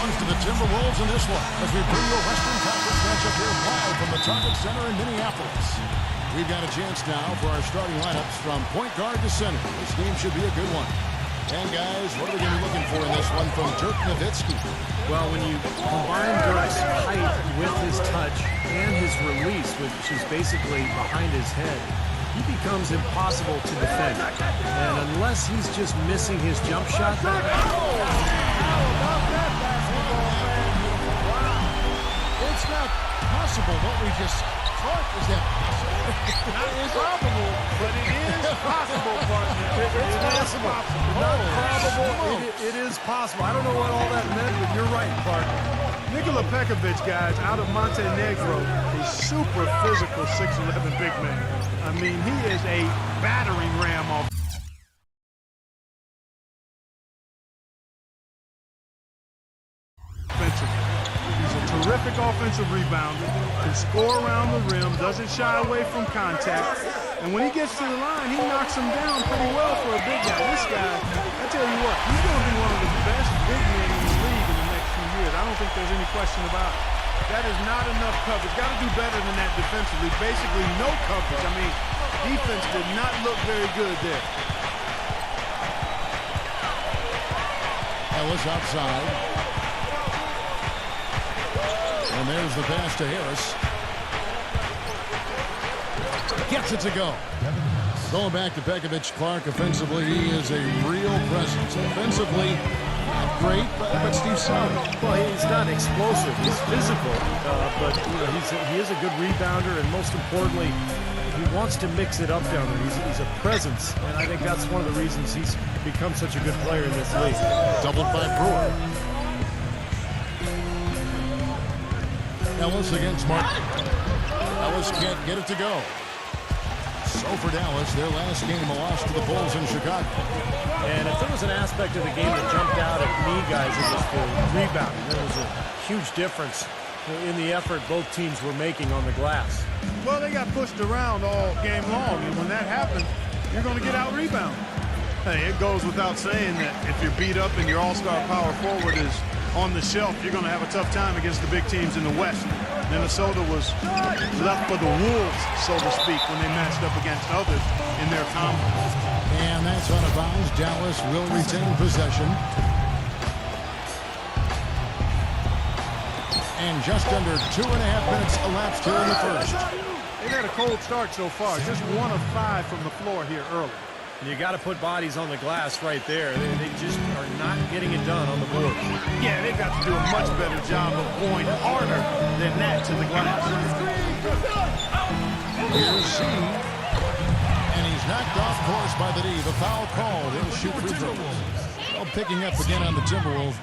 belongs to the Timberwolves in this one as we bring you a Western Conference matchup here live from the Target Center in Minneapolis. We've got a chance now for our starting lineups from point guard to center. This game should be a good one. And guys, what are we going to be looking for in this one from Dirk Nowitzki? Well, when you combine Dirk's height with his touch and his release, which is basically behind his head, he becomes impossible to defend. And unless he's just missing his jump shot, it's not possible. Don't we just talk? Is that possible? Not improbable, but it is possible, partner. It's possible. not probable, it is possible. I don't know what all that meant, but you're right, partner. Nikola Pekovic, guys, out of Montenegro, a super physical 6'11" big man. I mean, he is a battering ram off. He's a terrific offensive rebounder, can score around the rim, doesn't shy away from contact, and when he gets to the line, he knocks him down pretty well for a big guy. This guy, I tell you what, he's going to be one of the best big men in the league in the next few years. I don't think there's any question about it. That is not enough coverage. Got to do better than that defensively. Basically no coverage. I mean, defense did not look very good there. Ellis outside. And there's the pass to Harris. Gets it to go. Going back to Pekovic, Clark, offensively, he is a real presence. Offensively, not great, but Steve Solid. Well, he's not explosive. He's physical, but he is a good rebounder, and most importantly, he wants to mix it up down there. He's a presence, and I think that's one of the reasons he's become such a good player in this league. Doubled by Brewer. Ellis against Martin. Ellis can't get it to go. So for Dallas, their last game, a loss to the Bulls in Chicago. And if there was an aspect of the game that jumped out at me, guys, it was the rebounding. There was a huge difference in the effort both teams were making on the glass. Well, they got pushed around all game long, and when that happens, you're going to get out-rebounded. Hey, it goes without saying that if you're beat up and your all-star power forward is on the shelf, you're going to have a tough time against the big teams in the West. Minnesota was left for the wolves, so to speak, when they matched up against others in their conference. And that's out of bounds. Dallas will retain possession. And just under 2.5 minutes elapsed here in the first. They've had a cold start so far. Just 1 of 5 from the floor here early. And you got to put bodies on the glass right there. They just are not getting it done on the board. Yeah, they've got to do a much better job of going harder than that to the glass. Here's C. And he's knocked off course by the D. The foul called. He'll shoot free throws. Well, picking up again on the Timberwolves.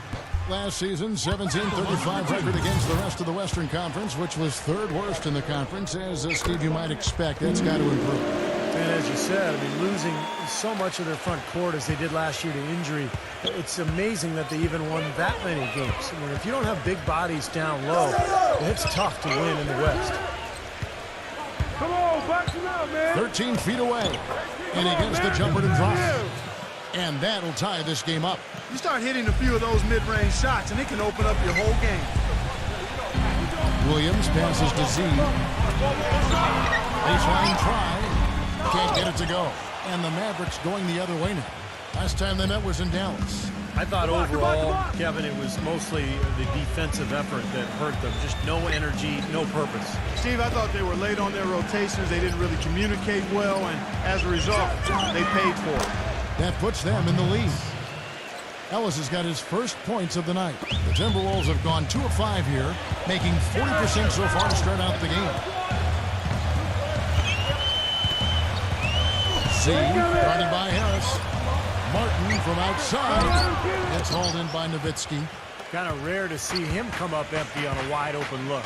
Last season, 17-35 record against the rest of the Western Conference, which was third worst in the conference. As Steve, you might expect, that's got to improve. And as you said, I mean, losing so much of their front court as they did last year to injury, it's amazing that they even won that many games. I mean, if you don't have big bodies down low, it's tough to win in the West. Come on, box him out, man. 13 feet away. And he gets the jumper to drop. And that'll tie this game up. You start hitting a few of those mid-range shots, and it can open up your whole game. Williams passes to Z. Baseline try. Can't get it to go. And the Mavericks going the other way now. Last time they met was in Dallas. I thought overall, Kevin, it was mostly the defensive effort that hurt them. Just no energy, no purpose. Steve, I thought they were late on their rotations. They didn't really communicate well, and as a result, they paid for it. That puts them in the lead. Ellis has got his first points of the night. The Timberwolves have gone 2 of 5 here, making 40% so far to start out the game. Z, guarded by Harris. Martin from outside. Gets hauled in by Nowitzki. Kind of rare to see him come up empty on a wide open look.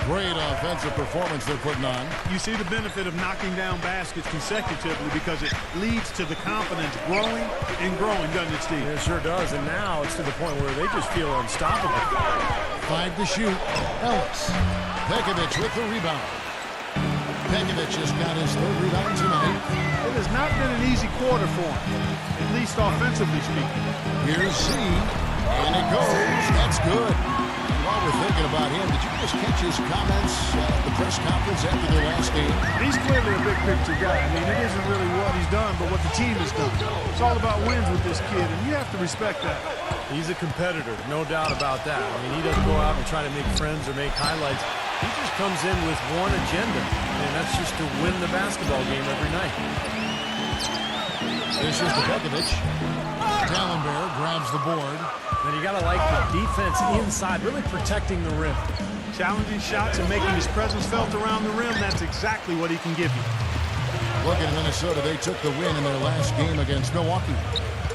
Great offensive performance they're putting on. You see the benefit of knocking down baskets consecutively because it leads to the confidence growing and growing, doesn't it, Steve? It sure does, and now it's to the point where they just feel unstoppable. 5 to shoot. Ellis. Pekovic with the rebound. Pekovic has got his 3rd rebound tonight. It has not been an easy quarter for him, at least offensively speaking. Here's C. And it goes. That's good. And while we're thinking about him, did you just catch his comments at the press conference after their last game? He's clearly a big picture guy. I mean, it isn't really what he's done, but what the team has done. It's all about wins with this kid, and you have to respect that. He's a competitor, no doubt about that. I mean, he doesn't go out and try to make friends or make highlights. He just comes in with one agenda, and that's just to win the basketball game every night. This is Begovic. D'Alembert grabs the board. And you got to like the defense inside, really protecting the rim. Challenging shots and making his presence felt around the rim, that's exactly what he can give you. Look at Minnesota. They took the win in their last game against Milwaukee.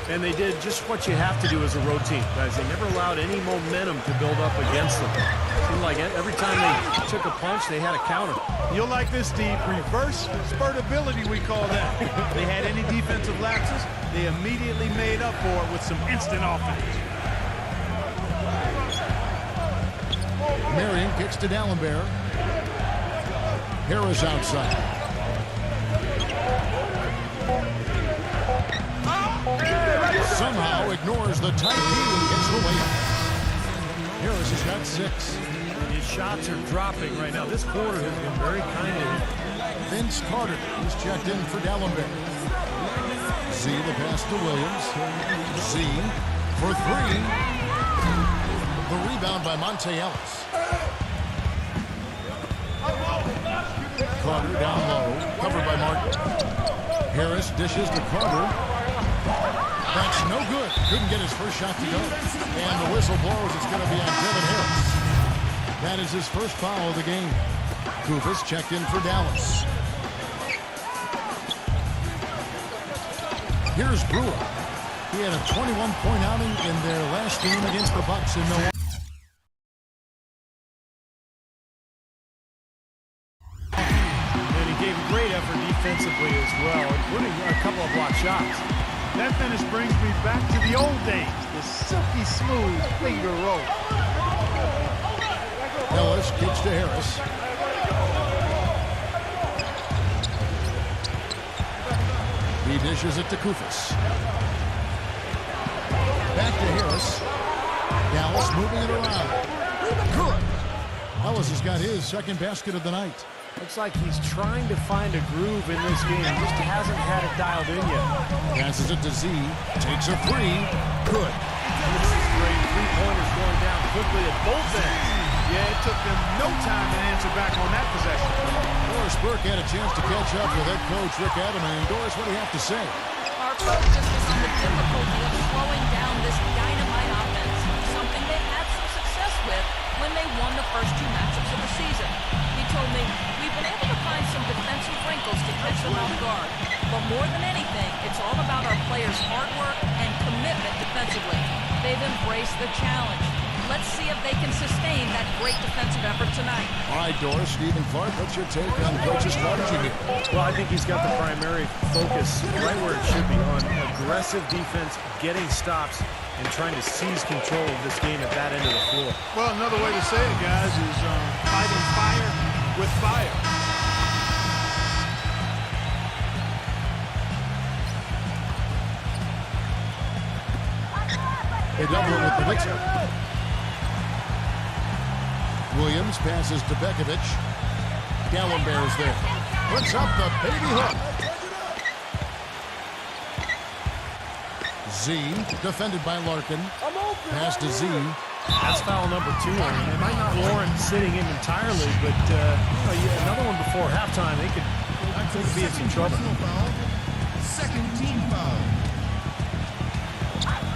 And they did just what you have to do as a road team, guys. They never allowed any momentum to build up against them. It seemed like every time they took a punch, they had a counter. You'll like this, Steve. Reverse spurtability, we call that. They had any defensive lapses, they immediately made up for it with some instant offense. Marion kicks to D'Alembert. Harris outside. Somehow ignores the tight D and gets the layup. Harris has got 6. His shots are dropping right now. This quarter has been very kind to him. Vince Carter is checked in for D'Alembert. Z the pass to Williams. Z for 3. The rebound by Monte Ellis. Carter down low, covered by Martin. Harris dishes to Carter. That's no good. Couldn't get his first shot to go. And the whistle blows. It's going to be on Devin Harris. That is his first foul of the game. Kufis checked in for Dallas. Here's Brewer. He had a 21-point outing in their last game against the Bucks in Milwaukee. And he gave a great effort defensively as well, including a couple of block shots. That finish brings me back to the old days, the silky smooth finger roll. Ellis kicks to Harris. He dishes it to Kufis. Back to Harris. Dallas moving it around. Good. Ellis has got his second basket of the night. Looks like he's trying to find a groove in this game. Just hasn't had it dialed in yet. Passes it to Z. Takes a 3. Good. This is great. Three-pointers going down quickly at both ends. Yeah, it took them no time to answer back on that possession. Doris Burke had a chance to catch up with head coach Rick Adelman. And Doris, what do you have to say? Our focus was on the difficulty of slowing down this dynamite offense, something they had some success with when they won the first 2 matchups of the season. He told me, we've been able to find some defensive wrinkles to catch them off guard. But more than anything, it's all about our players' hard work and commitment defensively. They've embraced the challenge. Let's see if they can sustain that great defensive effort tonight. All right, Doris, Stephen Clark, what's your take on coach's strategy here? Well, I think he's got the primary focus right where it should be, on aggressive defense, getting stops, and trying to seize control of this game at that end of the floor. Well, another way to say it, guys, is fighting fire with fire. They double it with the Wixer. Williams passes to Begovic. D'Alembert's there. Puts up the baby hook. Z, defended by Larkin. Pass to Z. That's foul number 2 on him. It might not warrant sitting him entirely, but another one before halftime, they could be in some trouble. Second team foul.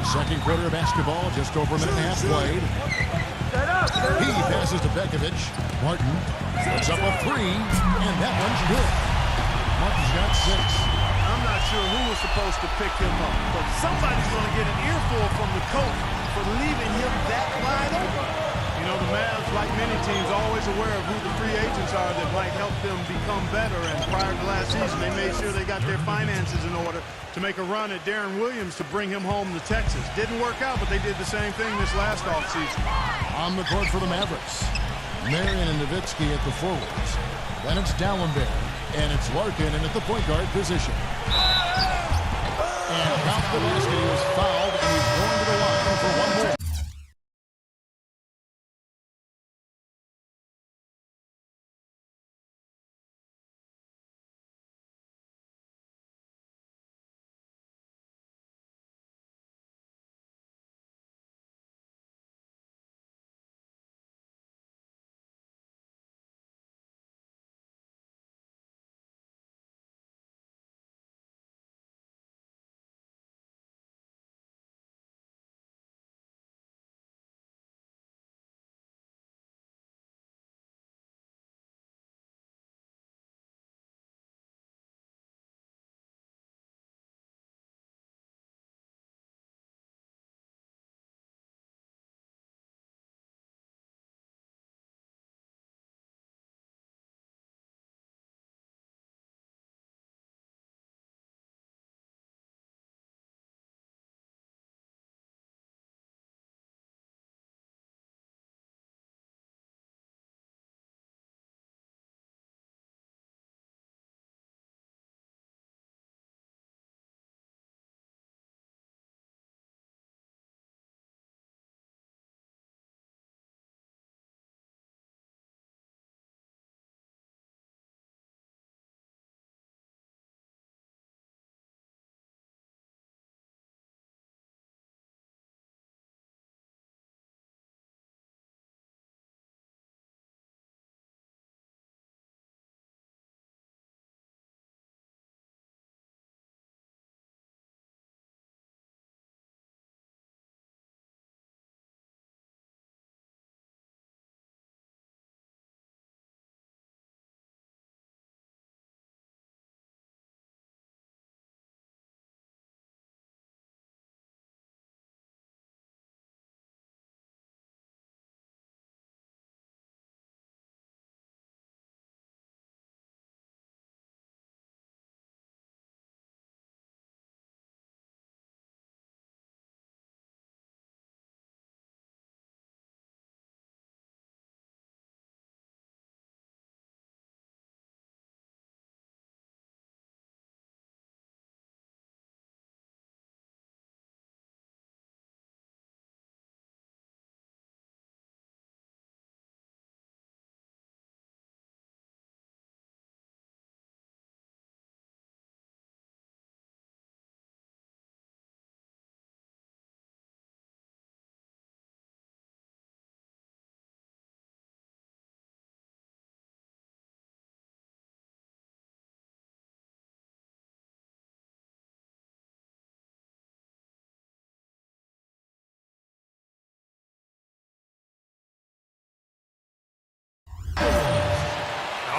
Second quarter of basketball, just over a minute and a half played. He passes to Begovic. Martin puts up a 3, and that one's good. Martin's got 6. I'm not sure who was supposed to pick him up, but somebody's going to get an earful from the coach for leaving him that wide open. You know, the Mavs, like many teams, are always aware of who the free agents are that might help them become better. And prior to last season, they made sure they got their finances in order to make a run at Darren Williams to bring him home to Texas. Didn't work out, but they did the same thing this last offseason. On the court for the Mavericks, Marion and Nowitzki at the forwards. Then it's D'Alembert, and it's Larkin in at the point guard position. And count the basket. He was fouled, and he's going to the line for one more.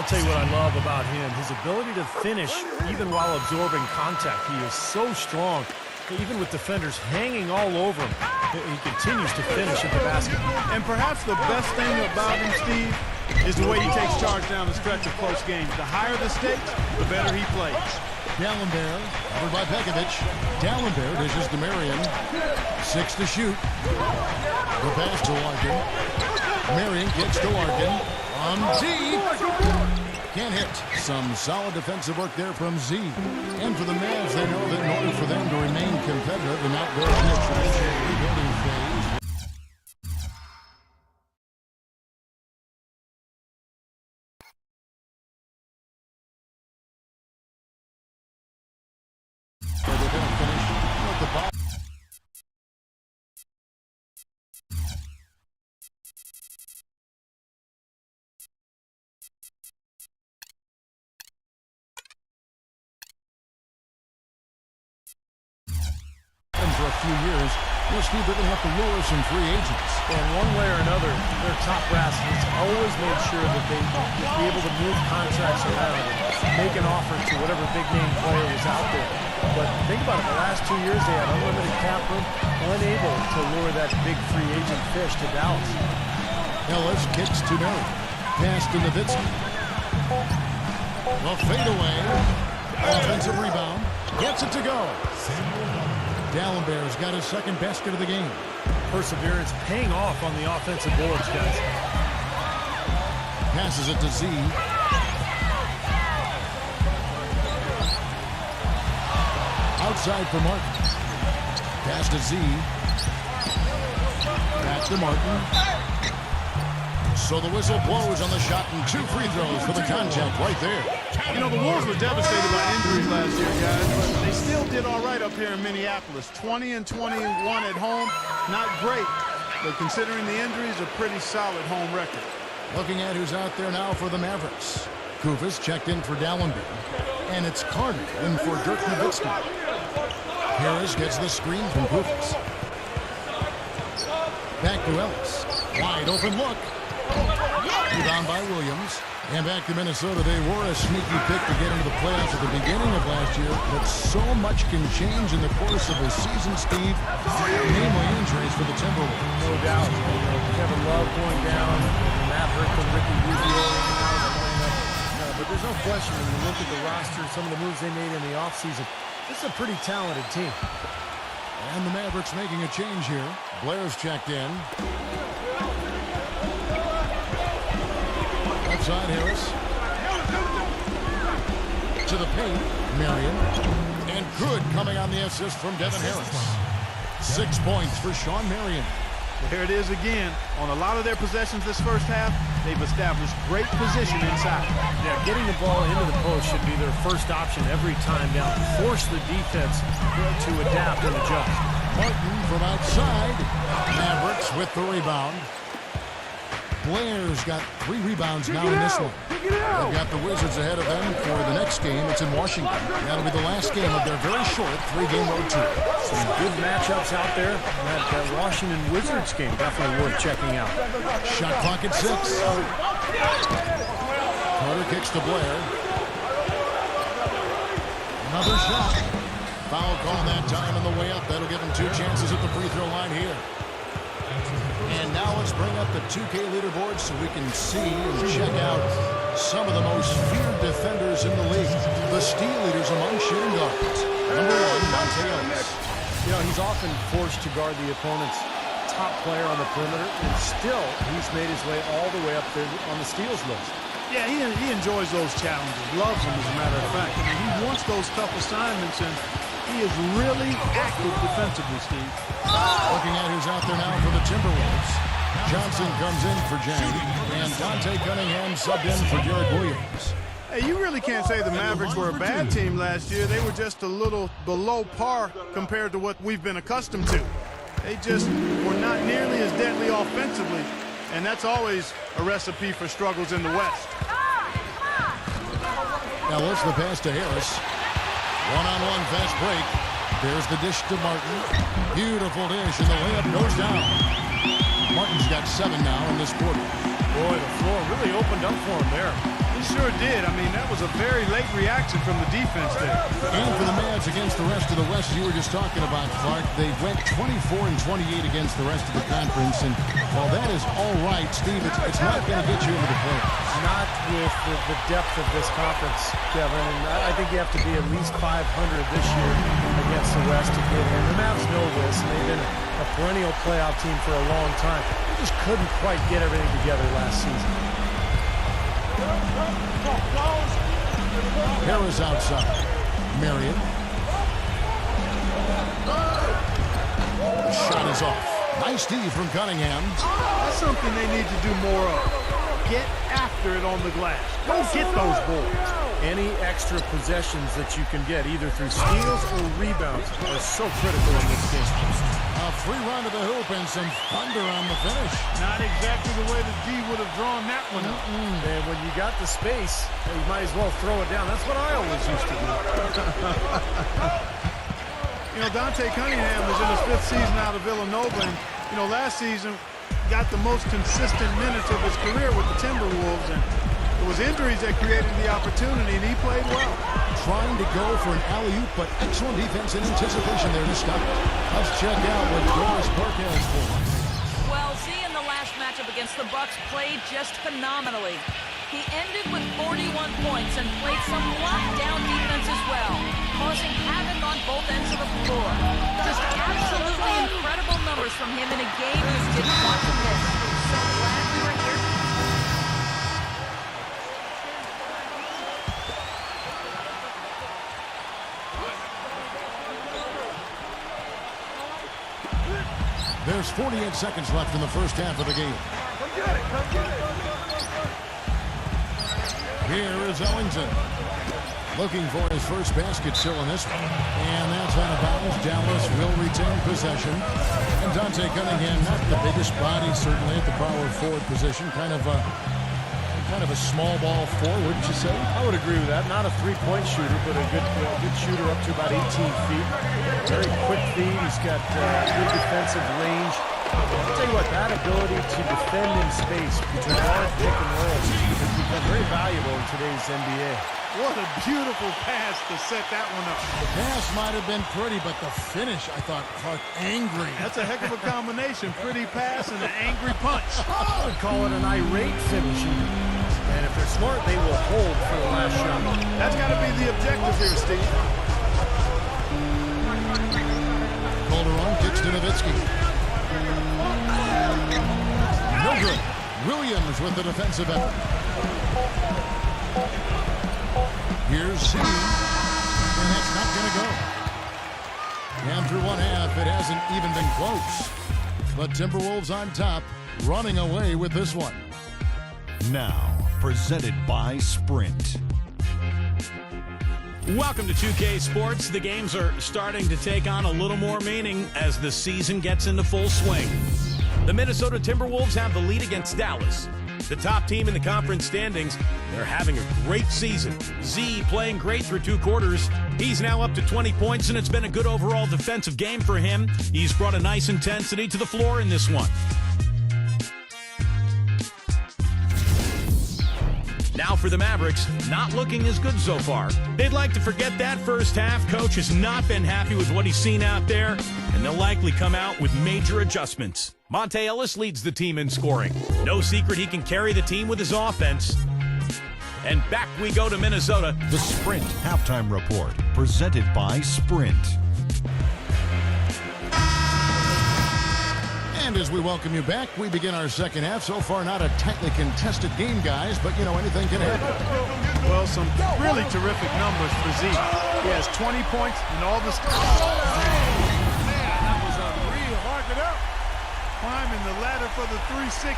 tell you what I love about him, his ability to finish even while absorbing contact. He is so strong. Even with defenders hanging all over him, he continues to finish at the basket. And perhaps the best thing about him, Steve, is the way he takes charge down the stretch of close games. The higher the stakes, the better he plays. Dallenberg, covered by Pekovic. Dallenberg dishes to Marion. 6 to shoot. The pass to Larkin. Marion gets to Larkin. On Z. Can't hit. Some solid defensive work there from Z. And for the Mavs, they know that in order for them to remain competitive and not go in the traditional rebuilding phase. They're going to finish at the bottom. For a few years, they'll still be have to lure some free agents. And one way or another, their top brass has always made sure that they be able to move contracts around and make an offer to whatever big-name player was out there. But think about it, the last 2 years they had unlimited cap room, unable to lure that big free agent fish to Dallas. Ellis kicks to Murray. Pass to Nowitzki. A fadeaway. Offensive rebound. Gets it to go. Dallenberg's got his second basket of the game. Perseverance paying off on the offensive boards, guys. Passes it to Z. Outside for Martin. Pass to Z. Back to Martin. So the whistle blows on the shot and 2 free throws for the contact right there. You know, the Wolves were devastated by injuries last year, guys, but they still did all right up here in Minneapolis. 20 and 21 at home, not great, but considering the injuries, a pretty solid home record. Looking at who's out there now for the Mavericks. Kufis checked in for Dallenberg, and it's Carter in for Dirk Nowitzki. Harris gets the screen from Kufis. Back to Ellis. Wide open look. Rebound by Williams. And back to Minnesota. They were a sneaky pick to get into the playoffs at the beginning of last year, but so much can change in the course of a season, Steve, namely injuries for the Timberwolves. No doubt. Kevin Love going down, Maverick and Ricky Rubio in and out of the lineup. But there's no question when you look at the roster, some of the moves they made in the offseason, this is a pretty talented team. And the Mavericks making a change here. Blair's checked in. Outside Harris. To the paint, Marion. And good coming on the assist from Devin Harris. 6 points for Sean Marion. There it is again. On a lot of their possessions this first half, they've established great position inside. Yeah, getting the ball into the post should be their first option every time down. Force the defense to adapt and adjust. Martin from outside. Mavericks with the rebound. Blair's got 3 rebounds now in this one. They've got the Wizards ahead of them for the next game. It's in Washington. That'll be the last game of their very short 3-game road tour. Some good matchups out there. That Washington Wizards game definitely worth checking out. Shot clock at 6. Carter kicks to Blair. Another shot. Foul call that time on the way up. That'll give him 2 chances at the free throw line here. And now let's bring up the 2K leaderboard so we can see and check out some of the most feared defenders in the league. The steal leaders among shooting guards. Number 1, Monte Ellis. You know, he's often forced to guard the opponent's top player on the perimeter, and still he's made his way all the way up there on the steals list. Yeah, he enjoys those challenges, loves them as a matter of fact. I mean, he wants those tough assignments, and he is really active defensively, Steve. Looking at who's out there now for the Timberwolves. Johnson comes in for Jang, and Dante Cunningham subbed in for Derek Williams. Hey, you really can't say the Mavericks were a bad team last year. They were just a little below par compared to what we've been accustomed to. They just were not nearly as deadly offensively, and that's always a recipe for struggles in the West. Ellis, the pass to Harris. One-on-one fast break. There's the dish to Martin. Beautiful dish, and the layup goes down. Martin's got 7 now in this quarter. Boy, the floor really opened up for him there. He sure did. I mean, that was a very late reaction from the defense there. And for the Mavs against the rest of the West, you were just talking about, Clark, they went 24 and 28 against the rest of the conference. And while that is all right, Steve, it's not going to get you into the playoffs. Not with the depth of this conference, Kevin. And I think you have to be at least 500 this year against the West to get in. The Mavs know this, and they've been a perennial playoff team for a long time. They just couldn't quite get everything together last season. Harris outside. Marion. The shot is off. Nice D from Cunningham. That's something they need to do more of. Get after it on the glass. Go get those boards. Any extra possessions that you can get, either through steals or rebounds, are so critical in this game. A free run to the hoop and some thunder on the finish. Not exactly the way the D would have drawn that one up. And when you got the space, you might as well throw it down. That's what I always used to do. You know, Dante Cunningham was in his 5th season out of Villanova, and, you know, last season got the most consistent minutes of his career with the Timberwolves, and it was injuries that created the opportunity, and he played well. Trying to go for an alley-oop, but excellent defense and anticipation there to stop it. Let's check out what Doris Burke has for us. Well, Z in the last matchup against the Bucks played just phenomenally. He ended with 41 points and played some lockdown defense as well, causing havoc on both ends of the floor. Just absolutely incredible numbers from him in a game you didn't want to miss. So glad we were here. There's 48 seconds left in the first half of the game. Here is Ellington. Looking for his first basket still in this one. And that's out of bounds. Dallas will retain possession. And Dante Cunningham, not the biggest body, certainly, at the power forward position. Kind of a small ball forward, wouldn't you say? I would agree with that. Not a three-point shooter, but a good shooter up to about 18 feet. Very quick feet. He's got good defensive range. I'll tell you what, that ability to defend in space between guard, pick, and roll has become very valuable in today's NBA. What a beautiful pass to set that one up. The pass might have been pretty, but the finish, I thought, Clark, angry. That's a heck of a combination. Pretty pass and an angry punch. I would call it an irate finish. And if they're smart, they will hold for the last shot. That's got to be the objective here, Steve. Calderon kicks to Nowitzki. No good. Williams with the defensive effort. Here's C. And that's not going to go. And through one half, it hasn't even been close. But Timberwolves on top, running away with this one. Now, presented by Sprint. Welcome to 2K Sports. The games are starting to take on a little more meaning as the season gets into full swing. The Minnesota Timberwolves have the lead against Dallas. The top team in the conference standings, they're having a great season. Z playing great through 2 quarters. He's now up to 20 points, and it's been a good overall defensive game for him. He's brought a nice intensity to the floor in this one. Now for the Mavericks, not looking as good so far. They'd like to forget that first half. Coach has not been happy with what he's seen out there, and they'll likely come out with major adjustments. Monte Ellis leads the team in scoring. No secret he can carry the team with his offense. And back we go to Minnesota. The Sprint Halftime Report, presented by Sprint. And as we welcome you back, we begin our second half. So far, not a tightly contested game, guys, but, you know, anything can happen. Well, some really terrific numbers for Z. He has 20 points and all the stuff. Man, that was a real hard it up. Climbing the ladder for the 360.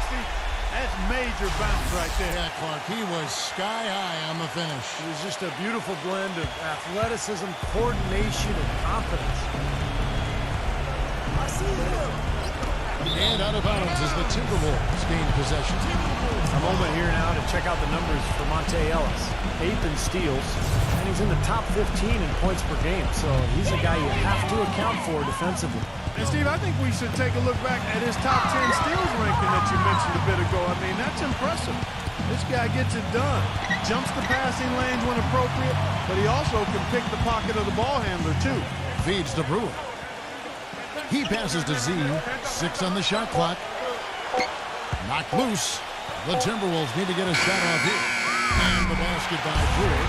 That's major bounce right there. Yeah, Clark, he was sky high on the finish. It was just a beautiful blend of athleticism, coordination, and confidence. I see him. And out of bounds as the Timberwolves gain possession. A moment here now to check out the numbers for Monte Ellis. 8th in steals, and he's in the top 15 in points per game. So he's a guy you have to account for defensively. And Steve, I think we should take a look back at his top 10 steals ranking that you mentioned a bit ago. I mean, that's impressive. This guy gets it done. Jumps the passing lanes when appropriate, but he also can pick the pocket of the ball handler, too. Feeds to Brewer. He passes to Z. 6 on the shot clock. Knocked loose. The Timberwolves need to get a shot off here. And the basket by Brewer.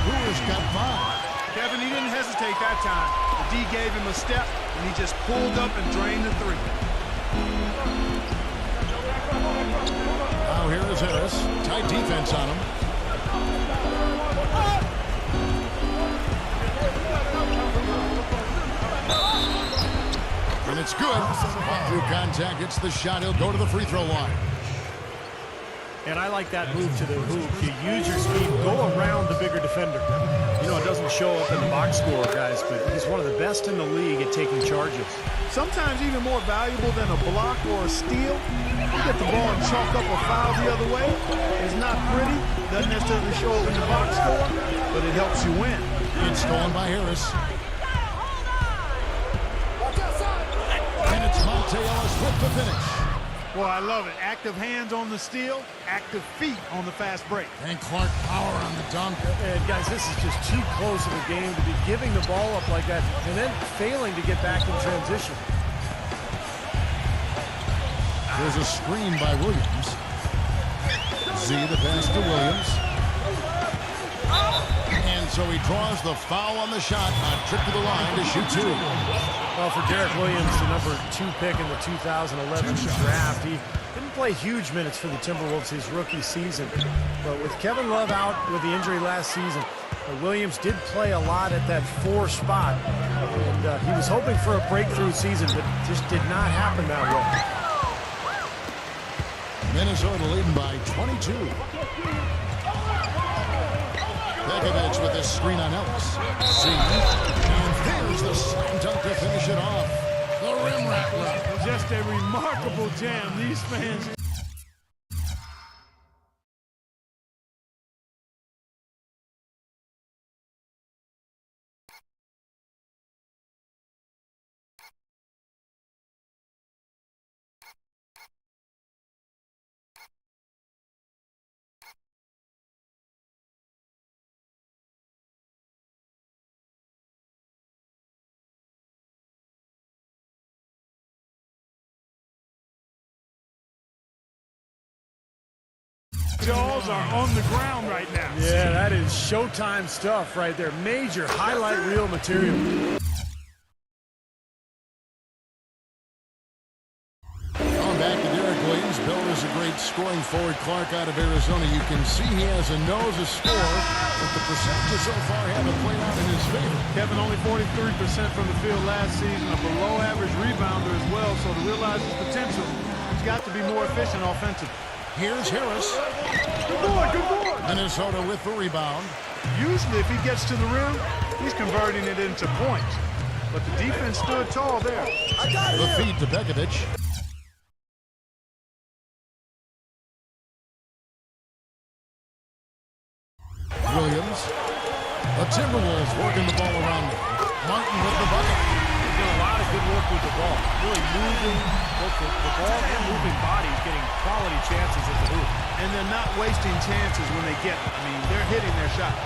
Brewer's got 5. Kevin, he didn't hesitate that time. The D gave him a step, and he just pulled up and drained the 3. Now here is Harris. Tight defense on him. And it's good. Through contact, hits the shot. He'll go to the free throw line. And I like that move to the hoop. You use your speed, go around the bigger defender. You know, it doesn't show up in the box score, guys, but he's one of the best in the league at taking charges. Sometimes even more valuable than a block or a steal. You get the ball and chalk up a foul the other way. It's not pretty, doesn't necessarily show up in the box score, but it helps you win. It's stolen by Harris. And it's Monte Ellis with the finish. Boy, I love it. Active hands on the steal, active feet on the fast break. And Clark power on the dunk. And guys, this is just too close of a game to be giving the ball up like that and then failing to get back in transition. There's a screen by Williams. Z the pass to Williams. And so he draws the foul on the shot. A trip to the line to shoot 2. Well, for Derek Williams, the number 2 pick in the 2011 draft, he didn't play huge minutes for the Timberwolves his rookie season. But with Kevin Love out with the injury last season, Williams did play a lot at that 4 spot. And he was hoping for a breakthrough season, but it just did not happen that way. Minnesota leading by 22. Begovic with this screen on Ellis. Z. And there's the slam dunk to finish it off. The rim rattler. Just a remarkable jam. These fans... Jaws are on the ground right now. Yeah, that is Showtime stuff right there. Major highlight reel material. Going back to Derek Williams. Bill is a great scoring forward. Clark out of Arizona. You can see he has a nose to score, but the percentages so far haven't played out in his favor. Kevin, only 43% from the field last season, a below-average rebounder as well, so to realize his potential, he's got to be more efficient offensively. Here's Harris. Good boy, good boy. Minnesota with the rebound. Usually, if he gets to the rim, he's converting it into points. But the defense stood tall there. The feed to Begovic. Williams. The Timberwolves working the ball around them. Martin with the bucket. He's doing a lot of good work with the ball. Really moving both the ball and moving bodies, getting quality chances at the hoop. And they're not wasting chances when they get them. I mean, they're hitting their shots.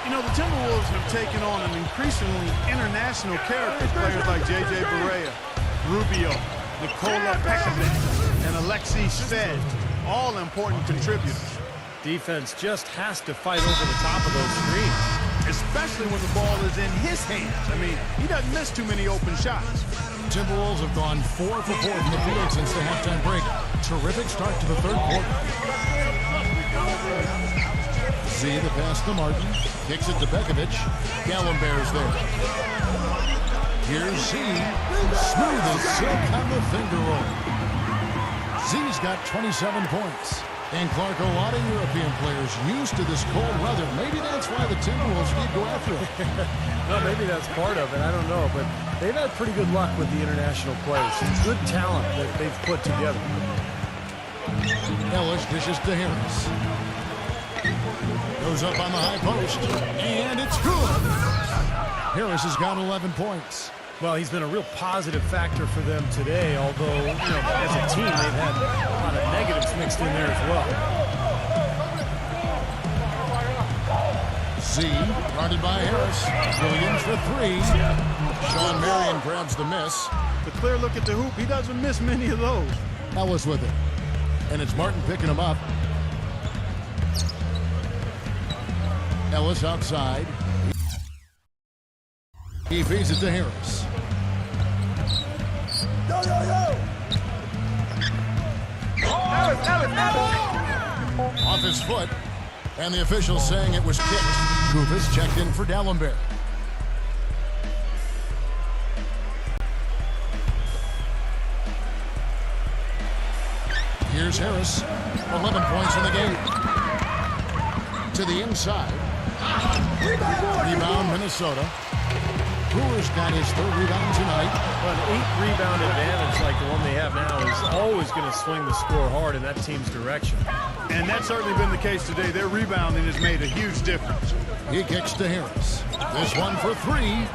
You know, the Timberwolves have taken on an increasingly international character. Players like J.J. Barea, Rubio, Nikola Pekovic, and Alexei Shved, all important contributors. Defense just has to fight over the top of those screens. Especially when the ball is in his hands. I mean, he doesn't miss too many open shots. Timberwolves have gone 4 for 4 from the field since the halftime break. Terrific start to the third quarter. Z the pass to Martin. Kicks it to Begovic. Gallenberg's there. Here's Z. Smooth as silk on the finger roll. Z's got 27 points. And Clark, a lot of European players used to this cold weather. Maybe that's why the Timberwolves need to go after it. Well, maybe that's part of it. I don't know. But they've had pretty good luck with the international players. Some good talent that they've put together. Ellis dishes to Harris. Goes up on the high post. And it's good. Harris has got 11 points. Well, he's been a real positive factor for them today, although, you know, as a team, they've had a lot of negatives mixed in there as well. Z, guarded by Harris. Williams for three. Sean Marion grabs the miss. The clear look at the hoop. He doesn't miss many of those. Ellis with it. And it's Martin picking him up. Ellis outside. He feeds it to Harris. Off his foot. And the official saying it was kicked. Kufis checked in for Dallenberg. Here's Harris. 11 points in the game. To the inside. Rebound, Minnesota. Brewer's got his third rebound tonight. Well, an 8-rebound advantage like the one they have now is always going to swing the score hard in that team's direction. And that's certainly been the case today. Their rebounding has made a huge difference. He kicks to Harris. This one for three.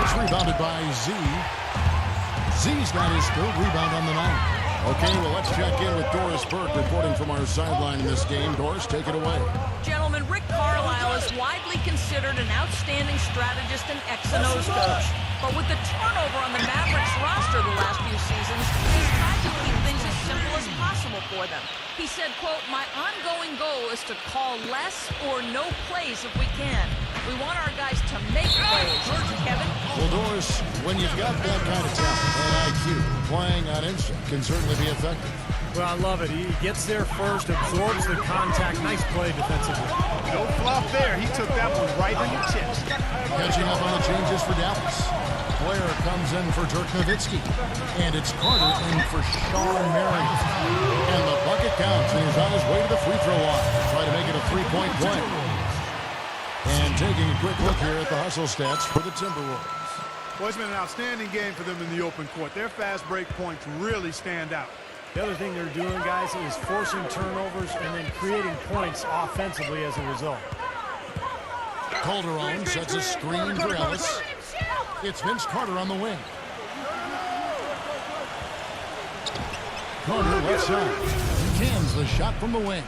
It's rebounded by Z. Z's got his third rebound on the night. Okay, well, let's check in with Doris Burke reporting from our sideline in this game. Doris, take it away. Gentlemen, Rick Carlisle is widely considered an outstanding strategist and X and O's coach. But with the turnover on the Mavericks roster the last few seasons, he's tried to keep things as simple as possible for them. He said, quote, "My ongoing goal is to call less or no plays if we can. We want our guys to make plays." Kevin? Well, Doris, when you've got that kind of talent and IQ, playing on instinct can certainly be effective. Well, I love it. He gets there first, absorbs the contact. Nice play defensively. No flop there. He took that one right in the chest. Catching up on the changes for Dallas. Blair comes in for Dirk Nowitzki. And it's Carter in for Sean Marion. And the bucket counts, and he's on his way to the free throw line. Try to make it a three-point play. And taking a quick look here at the hustle stats for the Timberwolves. Well, it's been an outstanding game for them in the open court. Their fast break points really stand out. The other thing they're doing, guys, is forcing turnovers and then creating points offensively as a result. Calderon sets a screen for Ellis. It's Vince Carter on the wing. Carter left side. Cans the shot from the wing.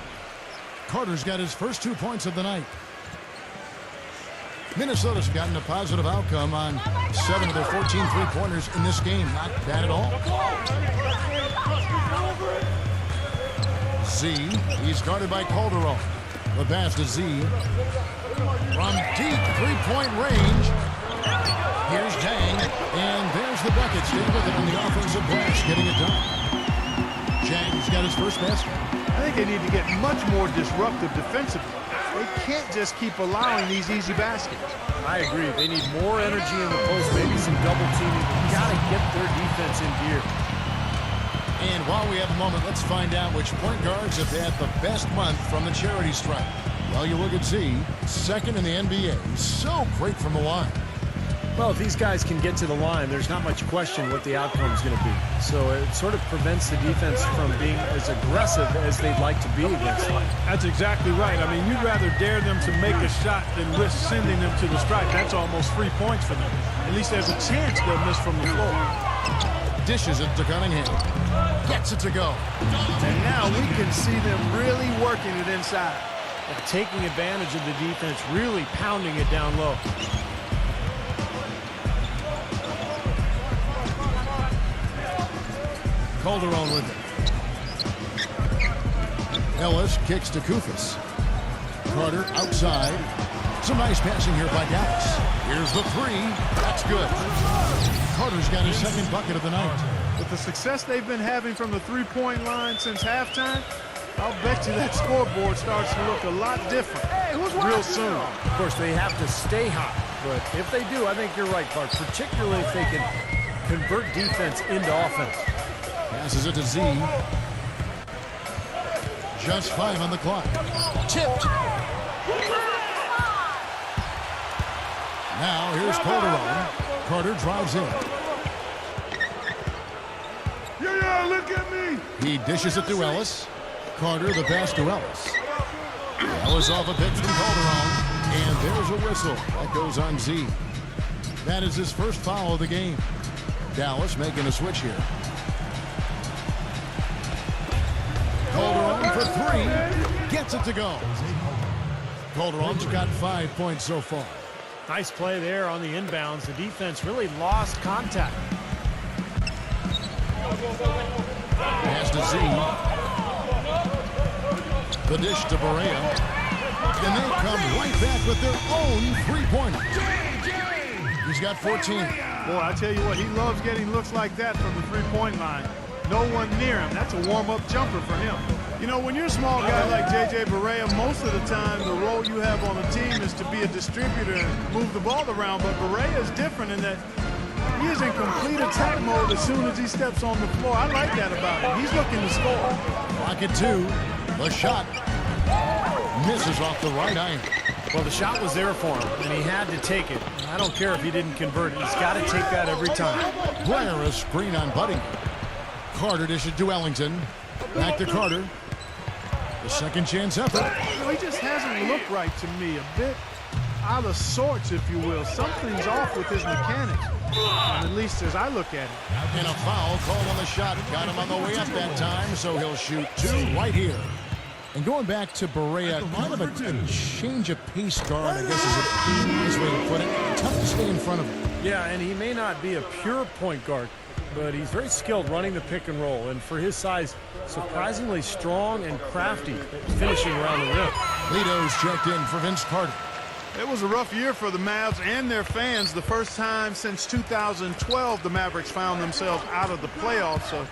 Carter's got his first 2 points of the night. Minnesota's gotten a positive outcome on 7 of their 14 three-pointers in this game. Not bad at all. Z, he's guarded by Calderon. The pass to Z. From deep three-point range. Here's Jang, and there's the bucket. Stay with it on the offensive glass, getting it done. Jang's got his first basket. I think they need to get much more disruptive defensively. They can't just keep allowing these easy baskets. I agree. They need more energy in the post, maybe some double teaming. But got to get their defense in gear. And while we have a moment, let's find out which point guards have had the best month from the charity stripe. Well, you look at Z, second in the NBA. So great from the line. Well, if these guys can get to the line, there's not much question what the outcome is going to be. So it sort of prevents the defense from being as aggressive as they'd like to be against them. That's exactly right. I mean, you'd rather dare them to make a shot than risk sending them to the stripe. That's almost 3 points for them. At least there's a chance they'll miss from the floor. Dishes it to Cunningham. Gets it to go. And now we can see them really working it inside. Taking advantage of the defense, really pounding it down low. Calderon with it. Ellis kicks to Kufis. Carter outside. Some nice passing here by Dallas. Here's the three. That's good. Carter's got his second bucket of the night. With the success they've been having from the three-point line since halftime, I'll bet you that scoreboard starts to look a lot different real soon. Of course, they have to stay hot. But if they do, I think you're right, Clark. Particularly if they can convert defense into offense. Passes it to Z. Just 5 on the clock. Tipped. Now here's Calderon. Carter drives in. Yeah, look at me. He dishes it to Ellis. Carter the pass to Ellis. Ellis off a pick from Calderon. And there's a whistle. That goes on Z. That is his first foul of the game. Dallas making a switch here. Calderon for three. Gets it to go. Calderon's got 5 points so far. Nice play there on the inbounds. The defense really lost contact. Pass to Z. The dish to Barea. And they come right back with their own three-pointer. He's got 14. Boy, I tell you what, he loves getting looks like that from the three-point line. No one near him. That's a warm-up jumper for him. You know, when you're a small guy like J.J. Barea, most of the time the role you have on the team is to be a distributor and move the ball around. But Barea is different in that he is in complete attack mode as soon as he steps on the floor. I like that about him. He's looking to score. Pocket 2. The shot misses off the right iron. Well, the shot was there for him, and he had to take it. I don't care if he didn't convert it. He's got to take that every time. Blair, a screen on Budding. Carter dishes to Ellington. Back to Carter. The second chance effort. You know, he just hasn't looked right to me. A bit out of sorts, if you will. Something's off with his mechanics, at least as I look at it. And a foul called on the shot. Got him on the way up that time, so he'll shoot 2 right here. And going back to Barea, kind of a change of pace guard, I guess is a nice way to put it. Tough to stay in front of him. Yeah, and he may not be a pure point guard, but he's very skilled running the pick and roll. And for his size, surprisingly strong and crafty at finishing around the rim. Lito's checked in for Vince Carter. It was a rough year for the Mavs and their fans. The first time since 2012 the Mavericks found themselves out of the playoffs. So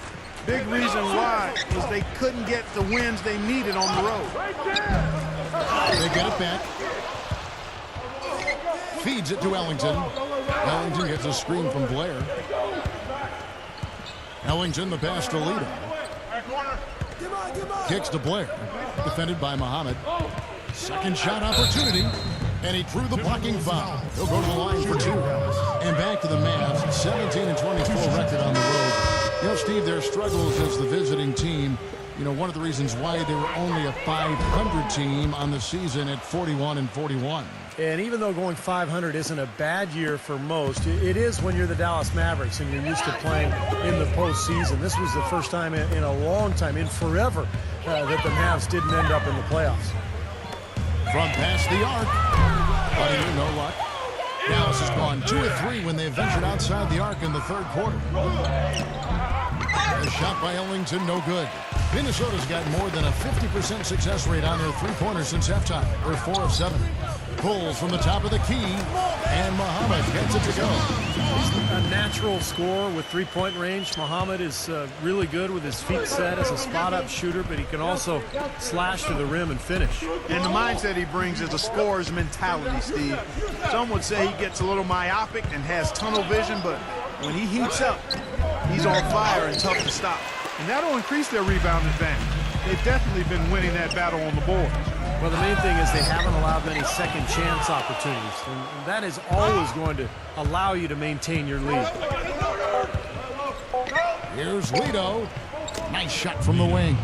big reason why was they couldn't get the wins they needed on the road. They get it back. Feeds it to Ellington. Ellington gets a screen from Blair. Ellington, the pass to Lito. Kicks to Blair. Defended by Muhammad. Second shot opportunity. And he drew the blocking foul. He'll go to the line for 2. And back to the Mavs. 17-24 record on the road. You know, Steve, their struggles as the visiting team, you know, one of the reasons why they were only a 500 team on the season at 41-41. And even though going 500 isn't a bad year for most, it is when you're the Dallas Mavericks and you're used to playing in the postseason. This was the first time in a long time, in forever, that the Mavs didn't end up in the playoffs. From past the arc. But no luck. Dallas has gone 2 of 3 when they ventured outside the arc in the third quarter. A shot by Ellington, no good. Minnesota's got more than a 50% success rate on their three-pointers since halftime. They're 4 of 7. Pulls from the top of the key, and Muhammad gets it to go. He's a natural scorer with three-point range. Muhammad is really good with his feet set as a spot-up shooter, but he can also slash to the rim and finish. And the mindset he brings is a scorer's mentality, Steve. Some would say he gets a little myopic and has tunnel vision, but when he heats up, he's on fire and tough to stop. And that'll increase their rebound advantage. They've definitely been winning that battle on the board. Well, the main thing is they haven't allowed many second chance opportunities, and that is always going to allow you to maintain your lead. Here's Lito. Nice shot from the wing.